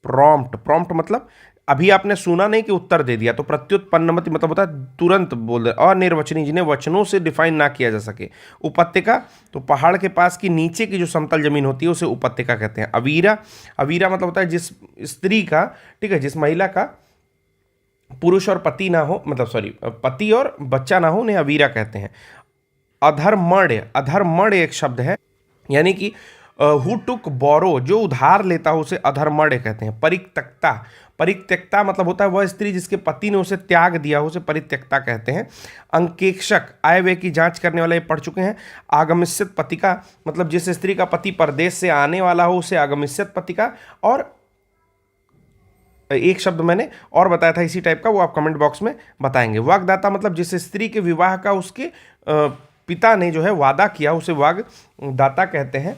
प्रॉम्प्ट, प्रॉम्प्ट मतलब अभी आपने सुना नहीं कि उत्तर दे दिया, तो प्रत्युत्पन्नमति मतलब होता है तुरंत बोल दे। अनिर्वचनीय, जिन्हें वचनों से डिफाइन ना किया जा सके। उपत्यका, तो पहाड़ के पास की नीचे की जो समतल जमीन होती है उसे उपत्यका कहते हैं। अवीरा, अवीरा मतलब होता है जिस स्त्री का, ठीक है, जिस महिला का पुरुष और पति ना हो, मतलब सॉरी पति और बच्चा ना हो, उन्हें अवीरा कहते हैं। अधर्मण्य, अधर्मण्य एक शब्द है, यानी कि हु टुक बोरो, जो उधार लेता हो उसे अधर्मण्य कहते हैं। परित्यक्ता, परित्यक्ता मतलब होता है वह स्त्री जिसके पति ने उसे त्याग दिया हो, उसे परित्यक्ता कहते हैं। अंकेक्षक, आय व्यय की जांच करने वाला, ये पढ़ चुके हैं। आगमिष्यत पतिका मतलब जिस स्त्री का पति परदेश से आने वाला हो उसे आगमिष्यत पतिका। और एक शब्द मैंने और बताया था इसी टाइप का, वो आप कमेंट बॉक्स में बताएंगे। वाग्दाता मतलब जिस स्त्री के विवाह का उसके पिता ने जो है वादा किया उसे वाग्दाता कहते हैं।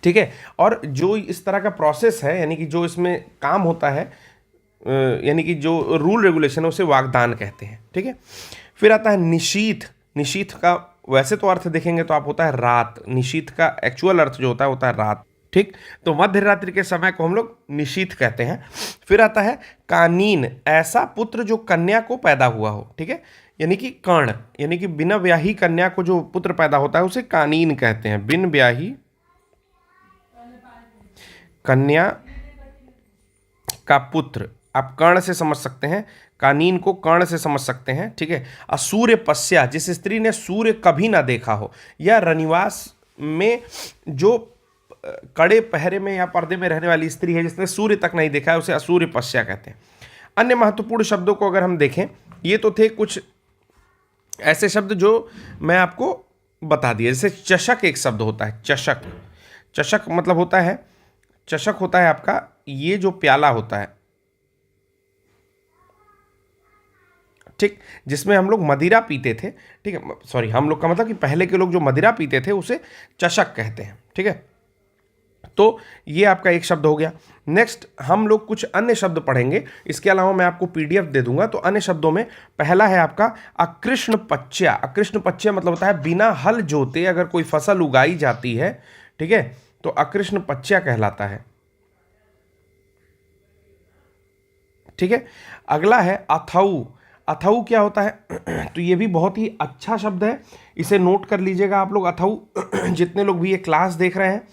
ठीक है। और जो इस तरह का प्रोसेस है, यानी कि जो इसमें काम होता है, यानी कि जो रूल रेगुलेशन है उसे वाग्दान कहते हैं। ठीक है। फिर आता है निशीथ। निशीथ का वैसे तो अर्थ देखेंगे तो आप होता है रात, निशीथ का एक्चुअल अर्थ जो होता है रात। ठीक। तो मध्य रात्रि के समय को हम लोग निशीथ कहते हैं। फिर आता है कानीन, ऐसा पुत्र जो कन्या को पैदा हुआ हो। ठीक है। यानी कि कर्ण, यानी कि बिना ब्याही कन्या को जो पुत्र पैदा होता है उसे कानीन कहते हैं। बिन ब्याही कन्या का पुत्र आप कर्ण से समझ सकते हैं, कानीन को कर्ण से समझ सकते हैं। ठीक है। असूर्य पश्या, जिस स्त्री ने सूर्य कभी ना देखा हो, या रनिवास में जो कड़े पहरे में या पर्दे में रहने वाली स्त्री है जिसने सूर्य तक नहीं देखा है उसे असूर्य पश्या कहते हैं। अन्य महत्वपूर्ण शब्दों को अगर हम देखें, ये तो थे कुछ ऐसे शब्द जो मैं आपको बता दिए। जैसे चषक एक शब्द होता है, चषक। चषक मतलब होता है, चषक होता है आपका ये जो प्याला होता है, ठीक, जिसमें हम लोग मदिरा पीते थे। ठीक है, सॉरी हम लोग का मतलब कि पहले के लोग जो मदिरा पीते थे उसे चषक कहते हैं। ठीक है। तो ये आपका एक शब्द हो गया। नेक्स्ट हम लोग कुछ अन्य शब्द पढ़ेंगे, इसके अलावा मैं आपको पीडीएफ दे दूंगा। तो अन्य शब्दों में पहला है आपका अकृष्ण पच्च्या। अकृष्ण पच्च्या मतलब होता है बिना हल जोते अगर कोई फसल उगाई जाती है, ठीक है, तो अकृष्ण पच्च्या कहलाता है। ठीक है, अगला है अथऊ। अथऊ क्या होता है? तो ये भी बहुत ही अच्छा शब्द है, इसे नोट कर लीजिएगा आप लोग। अथऊ जितने लोग भी ये क्लास देख रहे हैं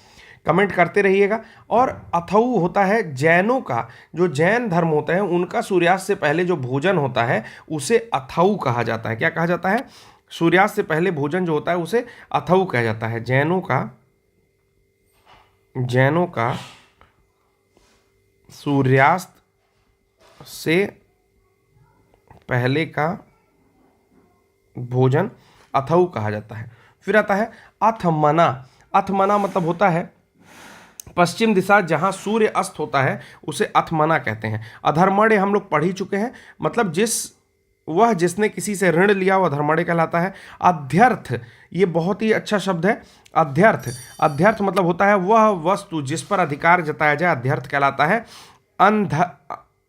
कमेंट करते रहिएगा। और अथऊ होता है जैनों का, जो जैन धर्म होता है उनका सूर्यास्त से पहले जो भोजन होता है उसे अथऊ कहा जाता है। क्या कहा जाता है? सूर्यास्त से पहले भोजन जो होता है उसे अथऊ कहा जाता है। जैनों का सूर्यास्त से पहले का भोजन अथऊ कहा जाता है। फिर आता है अथमना। अथमना मतलब होता है पश्चिम दिशा जहां सूर्य अस्त होता है उसे अथमना कहते हैं। अधर्मण्य हम लोग पढ़ ही चुके हैं, मतलब जिसने किसी से ऋण लिया वो अधर्मण्य कहलाता है। अध्यर्थ, ये बहुत ही अच्छा शब्द है। अध्यर्थ, अध्यर्थ मतलब होता है वह वस्तु जिस पर अधिकार जताया जाए, अध्यर्थ कहलाता है।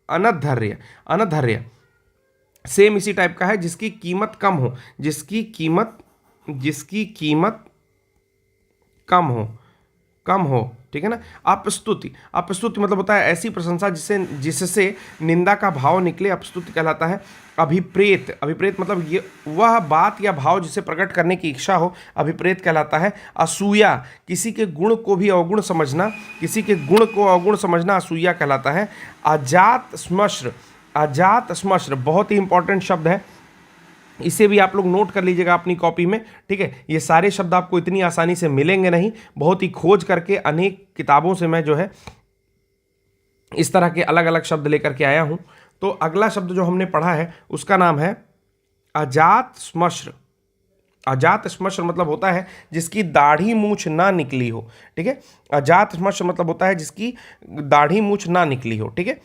अनधर्य, अनधर्य सेम इसी टाइप का है, जिसकी कीमत कम हो, जिसकी कीमत कम हो, ठीक है ना। अपस्तुति, अपस्तुति मतलब होता है ऐसी प्रशंसा जिससे निंदा का भाव निकले, अपस्तुति कहलाता है। अभिप्रेत, अभिप्रेत मतलब ये वह बात या भाव जिसे प्रकट करने की इच्छा हो, अभिप्रेत कहलाता है। असूया, किसी के गुण को भी अवगुण समझना, किसी के गुण को अवगुण समझना असूया कहलाता है। अजात श्मश्र, अजात श्मश्र बहुत ही इंपॉर्टेंट शब्द है, इसे भी आप लोग नोट कर लीजिएगा अपनी कॉपी में, ठीक है। ये सारे शब्द आपको इतनी आसानी से मिलेंगे नहीं, बहुत ही खोज करके अनेक किताबों से मैं जो है इस तरह के अलग अलग शब्द लेकर के आया हूं। तो अगला शब्द जो हमने पढ़ा है उसका नाम है अजात श्मश्र। अजात श्मश्र मतलब होता है जिसकी दाढ़ी मूछ ना निकली हो, ठीक है। अजात श्मश्र मतलब होता है जिसकी दाढ़ी मूछ ना निकली हो, ठीक है।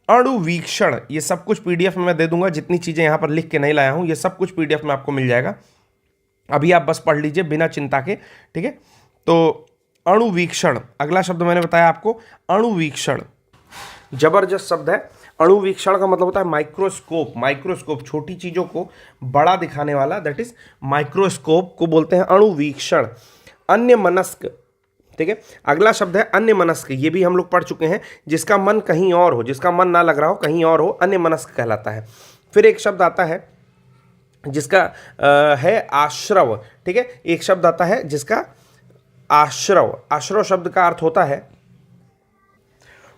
अणुवीक्षण, ये सब कुछ पीडीएफ में मैं दे दूंगा, जितनी चीजें यहां पर लिख के नहीं लाया हूं ये सब कुछ पीडीएफ में आपको मिल जाएगा, अभी आप बस पढ़ लीजिए बिना चिंता के, ठीक है। तो अणुवीक्षण, अगला शब्द मैंने बताया आपको अणुवीक्षण, जबरदस्त शब्द है। अणुवीक्षण का मतलब होता है माइक्रोस्कोप। माइक्रोस्कोप छोटी चीजों को बड़ा दिखाने वाला, दैट इज माइक्रोस्कोप को बोलते हैं अणुवीक्षण। अन्य मनस्क, ठीक है। अगला शब्द है अन्य मनस्क, ये भी हम लोग पढ़ चुके हैं, जिसका मन कहीं और हो, जिसका मन ना लग रहा हो कहीं और हो, अन्य मनस्क कहलाता है। फिर एक शब्द आता है जिसका है आश्रव, ठीक है। एक शब्द आता है जिसका आश्रव, आश्रव शब्द का अर्थ होता है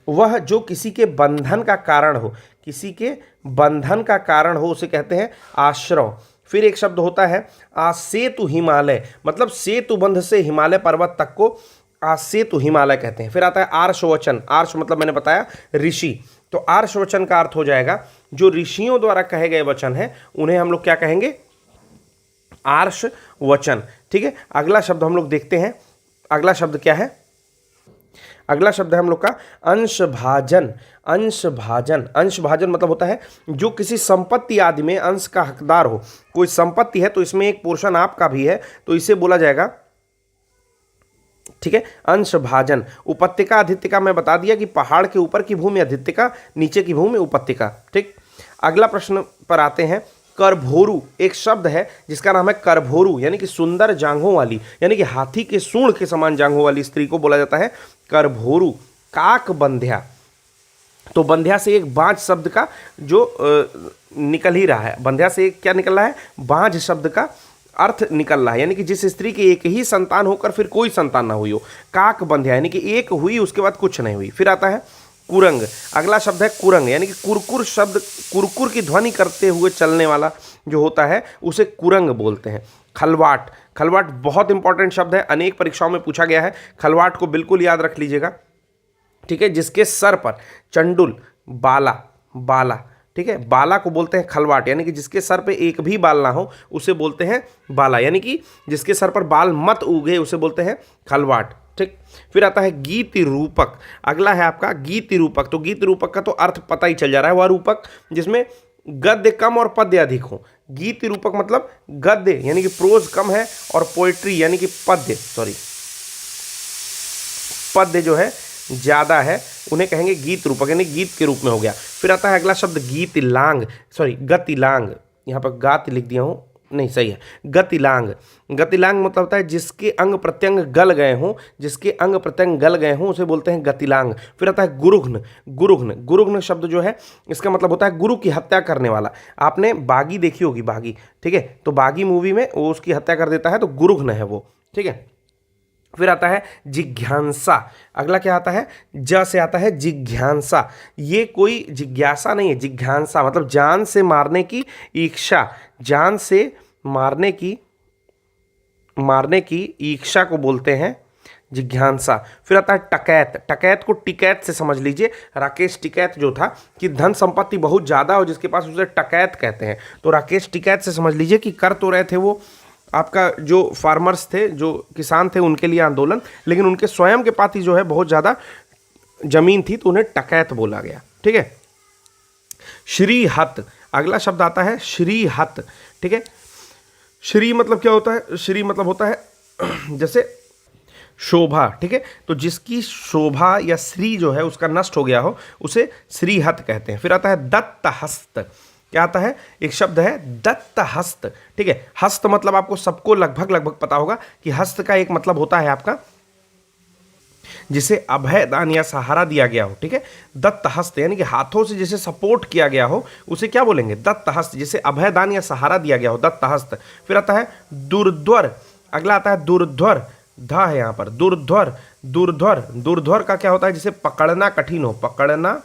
वह जो किसी के बंधन का कारण हो, किसी के बंधन का कारण हो उसे कहते हैं आश्रव। फिर एक शब्द होता है आसेतु हिमालय, मतलब सेतु बंध से हिमालय पर्वत तक को आसेतु हिमालय कहते हैं। फिर आता है आर्षवचन। आर्ष मतलब मैंने बताया ऋषि, तो आर्षवचन का अर्थ हो जाएगा जो ऋषियों द्वारा कहे गए वचन है उन्हें हम लोग क्या कहेंगे? आर्ष वचन, ठीक है। अगला शब्द हम लोग देखते हैं, अगला शब्द क्या है? अगला शब्द है हम लोग का अंशभाजन। अंशभाजन, अंशभाजन मतलब होता है जो किसी संपत्ति आदि में अंश का हकदार हो। कोई संपत्ति है तो इसमें एक पोर्शन आपका भी है, तो इसे बोला जाएगा, ठीक है, अंशभाजन। उपत्यका अधित्यका मैं बता दिया कि पहाड़ के ऊपर की भूमि अधित्यका, नीचे की भूमि उपत्यका, ठीक। अगला प्रश्न पर आते हैं, करभोरू एक शब्द है जिसका नाम है करभोरू, यानी कि सुंदर जांघों वाली, यानी कि हाथी के सूंड के समान जांघों वाली स्त्री को बोला जाता है करभोरू। काक बंध्या, तो बंध्या से एक बांझ शब्द का जो निकल ही रहा है, बंध्या से क्या निकल रहा है? बांझ शब्द का अर्थ निकल रहा है, यानी कि जिस स्त्री की एक ही संतान होकर फिर कोई संतान ना हुई हो। काक बंध्या यानी कि एक हुई उसके बाद कुछ नहीं हुई। फिर आता है कुरंग। अगला शब्द है कुरंग, यानी कि कुरकुर शब्द, कुरकुर की ध्वनि करते हुए चलने वाला जो होता है उसे कुरंग बोलते हैं। खलवाट, खलवाट बहुत इंपॉर्टेंट शब्द है, अनेक परीक्षाओं में पूछा गया है। खलवाट को बिल्कुल याद रख लीजिएगा, ठीक है। जिसके सर पर चंडुल, बाला, बाला, ठीक है, बाला को बोलते हैं खलवाट, यानी कि जिसके सर पे एक भी बाल ना हो उसे बोलते हैं बाला, यानी कि जिसके सर पर बाल मत उगे उसे बोलते हैं खलवाट, ठीक। फिर आता है गीति रूपक। अगला है आपका गीति रूपक। तो गीति रूपक का तो अर्थ पता ही चल जा रहा है, वह रूपक जिसमें गद्य कम और पद्य अधिक हो। गीति रूपक मतलब गद्य यानी कि प्रोज कम है और पोएट्री यानी कि पद्य, पद जो है ज़्यादा है उन्हें कहेंगे गीत रूपक, यानी गीत के रूप में हो गया। फिर आता है अगला शब्द गीतलांग, सॉरी गतिलांग, यहाँ पर गात लिख दिया हूँ, नहीं सही है, गतिलांग। गतिलांग मतलब होता है जिसके अंग प्रत्यंग गल गए हों, जिसके अंग प्रत्यंग गल गए हों उसे बोलते हैं गतिलांग। फिर आता है गुरुघ्न। गुरुघ्न, गुरुघ्न शब्द जो है इसका मतलब होता है गुरु की हत्या करने वाला। आपने बागी देखी होगी, बागी, ठीक है, तो बागी मूवी में वो उसकी हत्या कर देता है तो गुरुघ्न है वो, ठीक है। फिर आता है जिज्ञासा। अगला क्या आता है, ज से आता है जिज्ञासा। ये कोई जिज्ञासा नहीं है, जिज्ञासा मतलब जान से मारने की इच्छा, जान से मारने की इच्छा को बोलते हैं जिज्ञासा। फिर आता है टकैत। टकैत को टिकैत से समझ लीजिए, राकेश टिकैत जो था कि धन संपत्ति बहुत ज़्यादा हो जिसके पास, उसे टकैत कहते हैं। तो राकेश टिकैत से समझ लीजिए कि कर तो रहे थे वो आपका जो फार्मर्स थे, जो किसान थे, उनके लिए आंदोलन, लेकिन उनके स्वयं के पास ही जो है बहुत ज़्यादा जमीन थी तो उन्हें टकैत बोला गया, ठीक है। श्रीहत, अगला शब्द आता है श्रीहत, ठीक है। श्री मतलब क्या होता है, श्री मतलब होता है जैसे शोभा, ठीक है, तो जिसकी शोभा या श्री जो है उसका नष्ट हो गया हो उसे श्रीहत कहते हैं। फिर आता है दत्तहस्त। क्या आता है, एक शब्द है दत्तहस्त, ठीक है। हस्त मतलब आपको सबको लगभग पता होगा कि हस्त का एक मतलब होता है आपका जिसे अभय दान या सहारा दिया गया हो, ठीक है। दत्तहस्त यानी कि हाथों से जिसे सपोर्ट किया गया हो उसे क्या बोलेंगे, दत्तहस्त, जिसे अभय दान या सहारा दिया गया हो, दत्तहस्त। फिर आता है दुर्ध्वर। अगला आता है दुर्ध्वर, धा है यहाँ पर, दुर्ध्वर। दुर्ध्वर, दुर्ध्वर का क्या होता है, जिसे पकड़ना कठिन हो, पकड़ना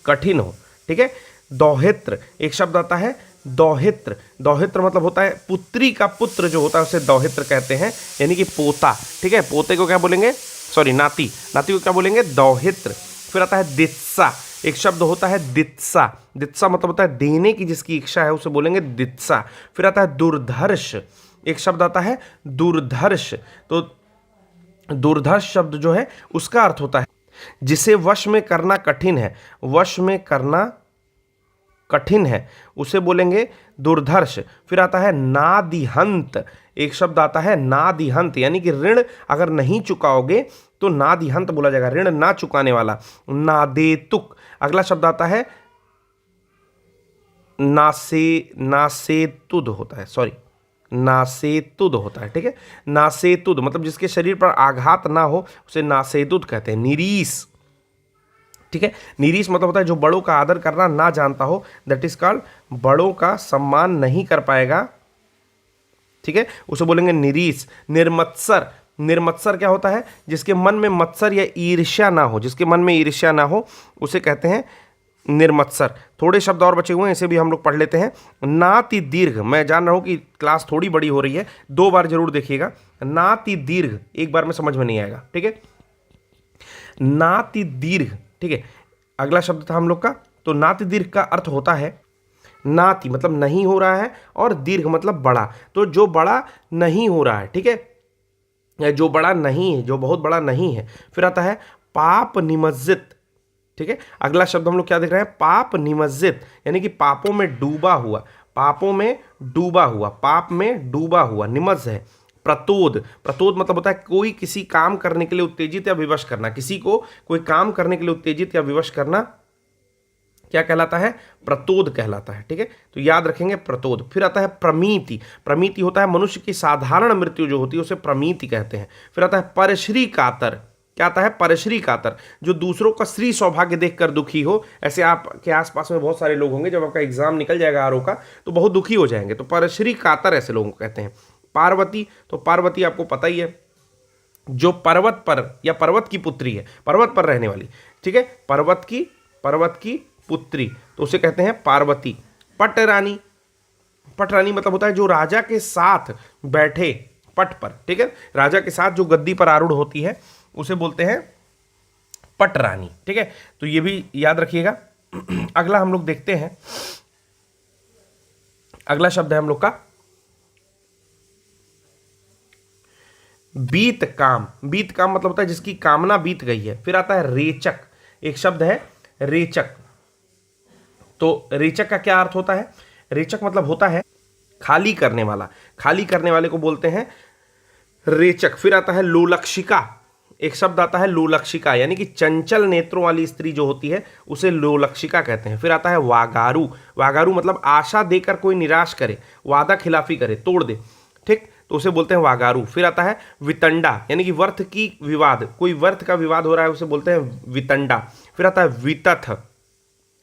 कठिन हो, ठीक है। दौहित्र, एक शब्द आता है दौहित्र। दौहित्र मतलब होता है पुत्री का पुत्र जो होता है उसे दौहित्र कहते हैं, यानी कि पोता, ठीक है। पोते को क्या बोलेंगे, सॉरी नाती, नाती को क्या बोलेंगे, दौहित्र। फिर आता है दित्सा। एक शब्द होता है दित्सा। दित्सा मतलब होता है देने की जिसकी इच्छा है उसे बोलेंगे दित्सा। फिर आता है दुर्धर्ष। एक शब्द आता है दुर्धर्ष। तो दुर्धर्ष शब्द जो है उसका अर्थ होता है जिसे वश में करना कठिन है, वश में करना कठिन है उसे बोलेंगे दुर्धर्ष। फिर आता है नादिहंत। एक शब्द आता है नादिहंत, यानी कि ऋण अगर नहीं चुकाओगे तो नादिहंत बोला जाएगा, ऋण ना चुकाने वाला। नादेतुक। अगला शब्द आता है नासेतुद होता है, सॉरी नासेतुद होता है, ठीक है। नासेतुद मतलब जिसके शरीर पर आघात ना हो उसे नासेतुद कहते हैं। निरीस, ठीक है। निरीस मतलब होता है जो बड़ों का आदर करना ना जानता हो, दैट इज कॉल्ड, बड़ों का सम्मान नहीं कर पाएगा, ठीक है, उसे बोलेंगे निरीस। निर्मत्सर। निर्मत्सर क्या होता है, जिसके मन में मत्सर या ईर्ष्या ना हो, जिसके मन में ईर्ष्या ना हो उसे कहते हैं निर्मत्सर। थोड़े शब्द और बचे हुए हैं, इसे भी हम लोग पढ़ लेते हैं। नाति दीर्घ। मैं जान रहा हूं कि क्लास थोड़ी बड़ी हो रही है, 2 बार जरूर देखिएगा। नाति दीर्घ एक बार में समझ में नहीं आएगा, ठीक है। नाति दीर्घ, ठीक है। अगला शब्द था हम लोग का, तो नाति दीर्घ का अर्थ होता है, नाति मतलब नहीं हो रहा है और दीर्घ मतलब बड़ा, तो जो बड़ा नहीं हो रहा है, ठीक है, या जो बड़ा नहीं है, जो बहुत बड़ा नहीं है। फिर आता है पाप निमज्जित, ठीक है। अगला शब्द हम लोग क्या देख रहे हैं, पाप निमज्जित, यानी कि पापों में डूबा हुआ, पापों में डूबा हुआ, पाप में डूबा हुआ, निमज्ज है। प्रतोद। प्रतोद मतलब होता है कोई किसी काम करने के लिए उत्तेजित या विवश करना, किसी को कोई काम करने के लिए उत्तेजित या विवश करना क्या कहलाता है, प्रतोद कहलाता है, ठीक है। तो याद रखेंगे प्रतोद। फिर आता है प्रमीति। प्रमीति होता है मनुष्य की साधारण मृत्यु जो होती है उसे प्रमीति कहते हैं। फिर आता है परश्री कातर। क्या आता है, परश्री कातर, जो दूसरों का श्री सौभाग्य देखकर दुखी हो। ऐसे आपके आसपास में बहुत सारे लोग होंगे, जब आपका एग्जाम निकल जाएगा आरओ का तो बहुत दुखी हो जाएंगे, तो परश्री कातर ऐसे लोगों को कहते हैं। पार्वती, तो पार्वती आपको पता ही है, जो पर्वत पर या पर्वत की पुत्री है, पर्वत पर रहने वाली, ठीक है, पर्वत की पुत्री, तो उसे कहते हैं पार्वती। पटरानी। पटरानी मतलब होता है जो राजा के साथ बैठे पट पर, ठीक है, राजा के साथ जो गद्दी पर आरूढ़ होती है उसे बोलते हैं पटरानी, ठीक है। तो ये भी याद रखिएगा। अगला हम लोग देखते हैं, अगला शब्द है हम लोग का बीत काम। बीत काम मतलब होता है जिसकी कामना बीत गई है। फिर आता है रेचक। एक शब्द है रेचक। तो रेचक का क्या अर्थ होता है, रेचक मतलब होता है खाली करने वाला, खाली करने वाले को बोलते हैं रेचक। फिर आता है लोलक्षिका। एक शब्द आता है लोलक्षिका, यानी कि चंचल नेत्रों वाली स्त्री जो होती है उसे लोलक्षिका कहते हैं। फिर आता है वागारू। वागारू मतलब आशा देकर कोई निराश करे, वादा खिलाफी करे, तोड़ दे, ठीक, तो उसे बोलते हैं वागारू। फिर आता है वितंडा, यानी कि वर्थ की विवाद, कोई वर्थ का विवाद हो रहा है उसे बोलते हैं वितंडा। फिर आता है वितथ।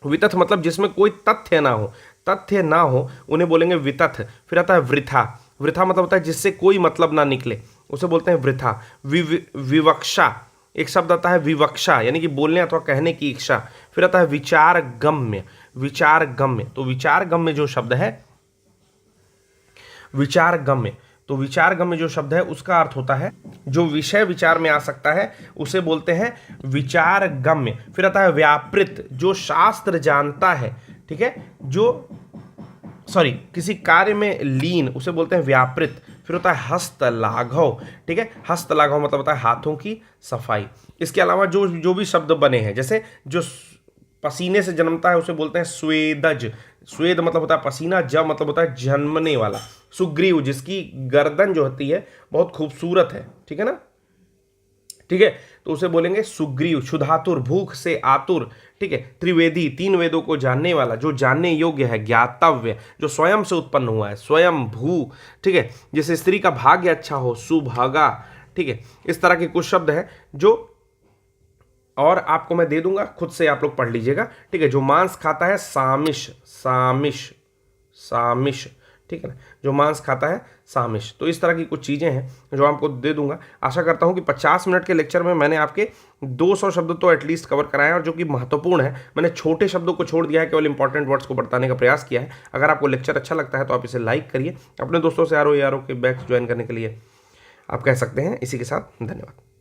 वितथ मतलब जिसमें कोई तथ्य ना हो, तथ्य ना हो उन्हें बोलेंगे वितथ। फिर आता है वृथा। वृथा मतलब होता है जिससे कोई मतलब ना निकले, उसे बोलते हैं वृथा। विवक्षा, एक शब्द आता है विवक्षा, यानी कि बोलने अथवा कहने की इच्छा। फिर आता है विचार गम्य। विचार गम्य, तो विचार गम्य जो शब्द है, विचार गम्य, तो विचार गम्य जो शब्द है उसका अर्थ होता है जो विषय विचार में आ सकता है उसे बोलते हैं विचार गम्य। फिर आता है व्यापृत, जो शास्त्र जानता है, ठीक है, जो किसी कार्य में लीन, उसे बोलते हैं व्यापृत। फिर होता है हस्तलाघव, ठीक है, हस्तलाघव मतलब होता है हाथों की सफाई। इसके अलावा जो जो भी शब्द बने हैं, जैसे जो पसीने से जन्मता है उसे बोलते हैं स्वेदज। स्वेद मतलब होता है पसीना, जब मतलब होता है जन्मने वाला। सुग्रीव, जिसकी गर्दन जो होती है बहुत खूबसूरत है, ठीक है ना, ठीक है, तो उसे बोलेंगे सुग्रीव। क्षुधातुर, भूख से आतुर, ठीक है। त्रिवेदी, तीन वेदों को जानने वाला, जो जानने योग्य है, ज्ञातव्य, जो स्वयं से उत्पन्न हुआ है, स्वयं भू, ठीक है, जैसे स्त्री का भाग्य अच्छा हो, सुभागा, ठीक है। इस तरह के कुछ शब्द हैं जो, और आपको मैं दे दूंगा, खुद से आप लोग पढ़ लीजिएगा, ठीक है। जो मांस खाता है सामिश, सामिश, सामिश, ठीक है ना, जो मांस खाता है सामिश। तो इस तरह की कुछ चीज़ें हैं जो आपको दे दूंगा। आशा करता हूं कि 50 मिनट के लेक्चर में मैंने आपके 200 शब्द तो एटलीस्ट कवर कराए हैं, और जो कि महत्वपूर्ण है। मैंने छोटे शब्दों को छोड़ दिया है, केवल इंपॉर्टेंट वर्ड्स को बताने का प्रयास किया है। अगर आपको लेक्चर अच्छा लगता है तो आप इसे लाइक करिए, अपने दोस्तों से आर के बैच ज्वाइन करने के लिए आप कह सकते हैं। इसी के साथ धन्यवाद।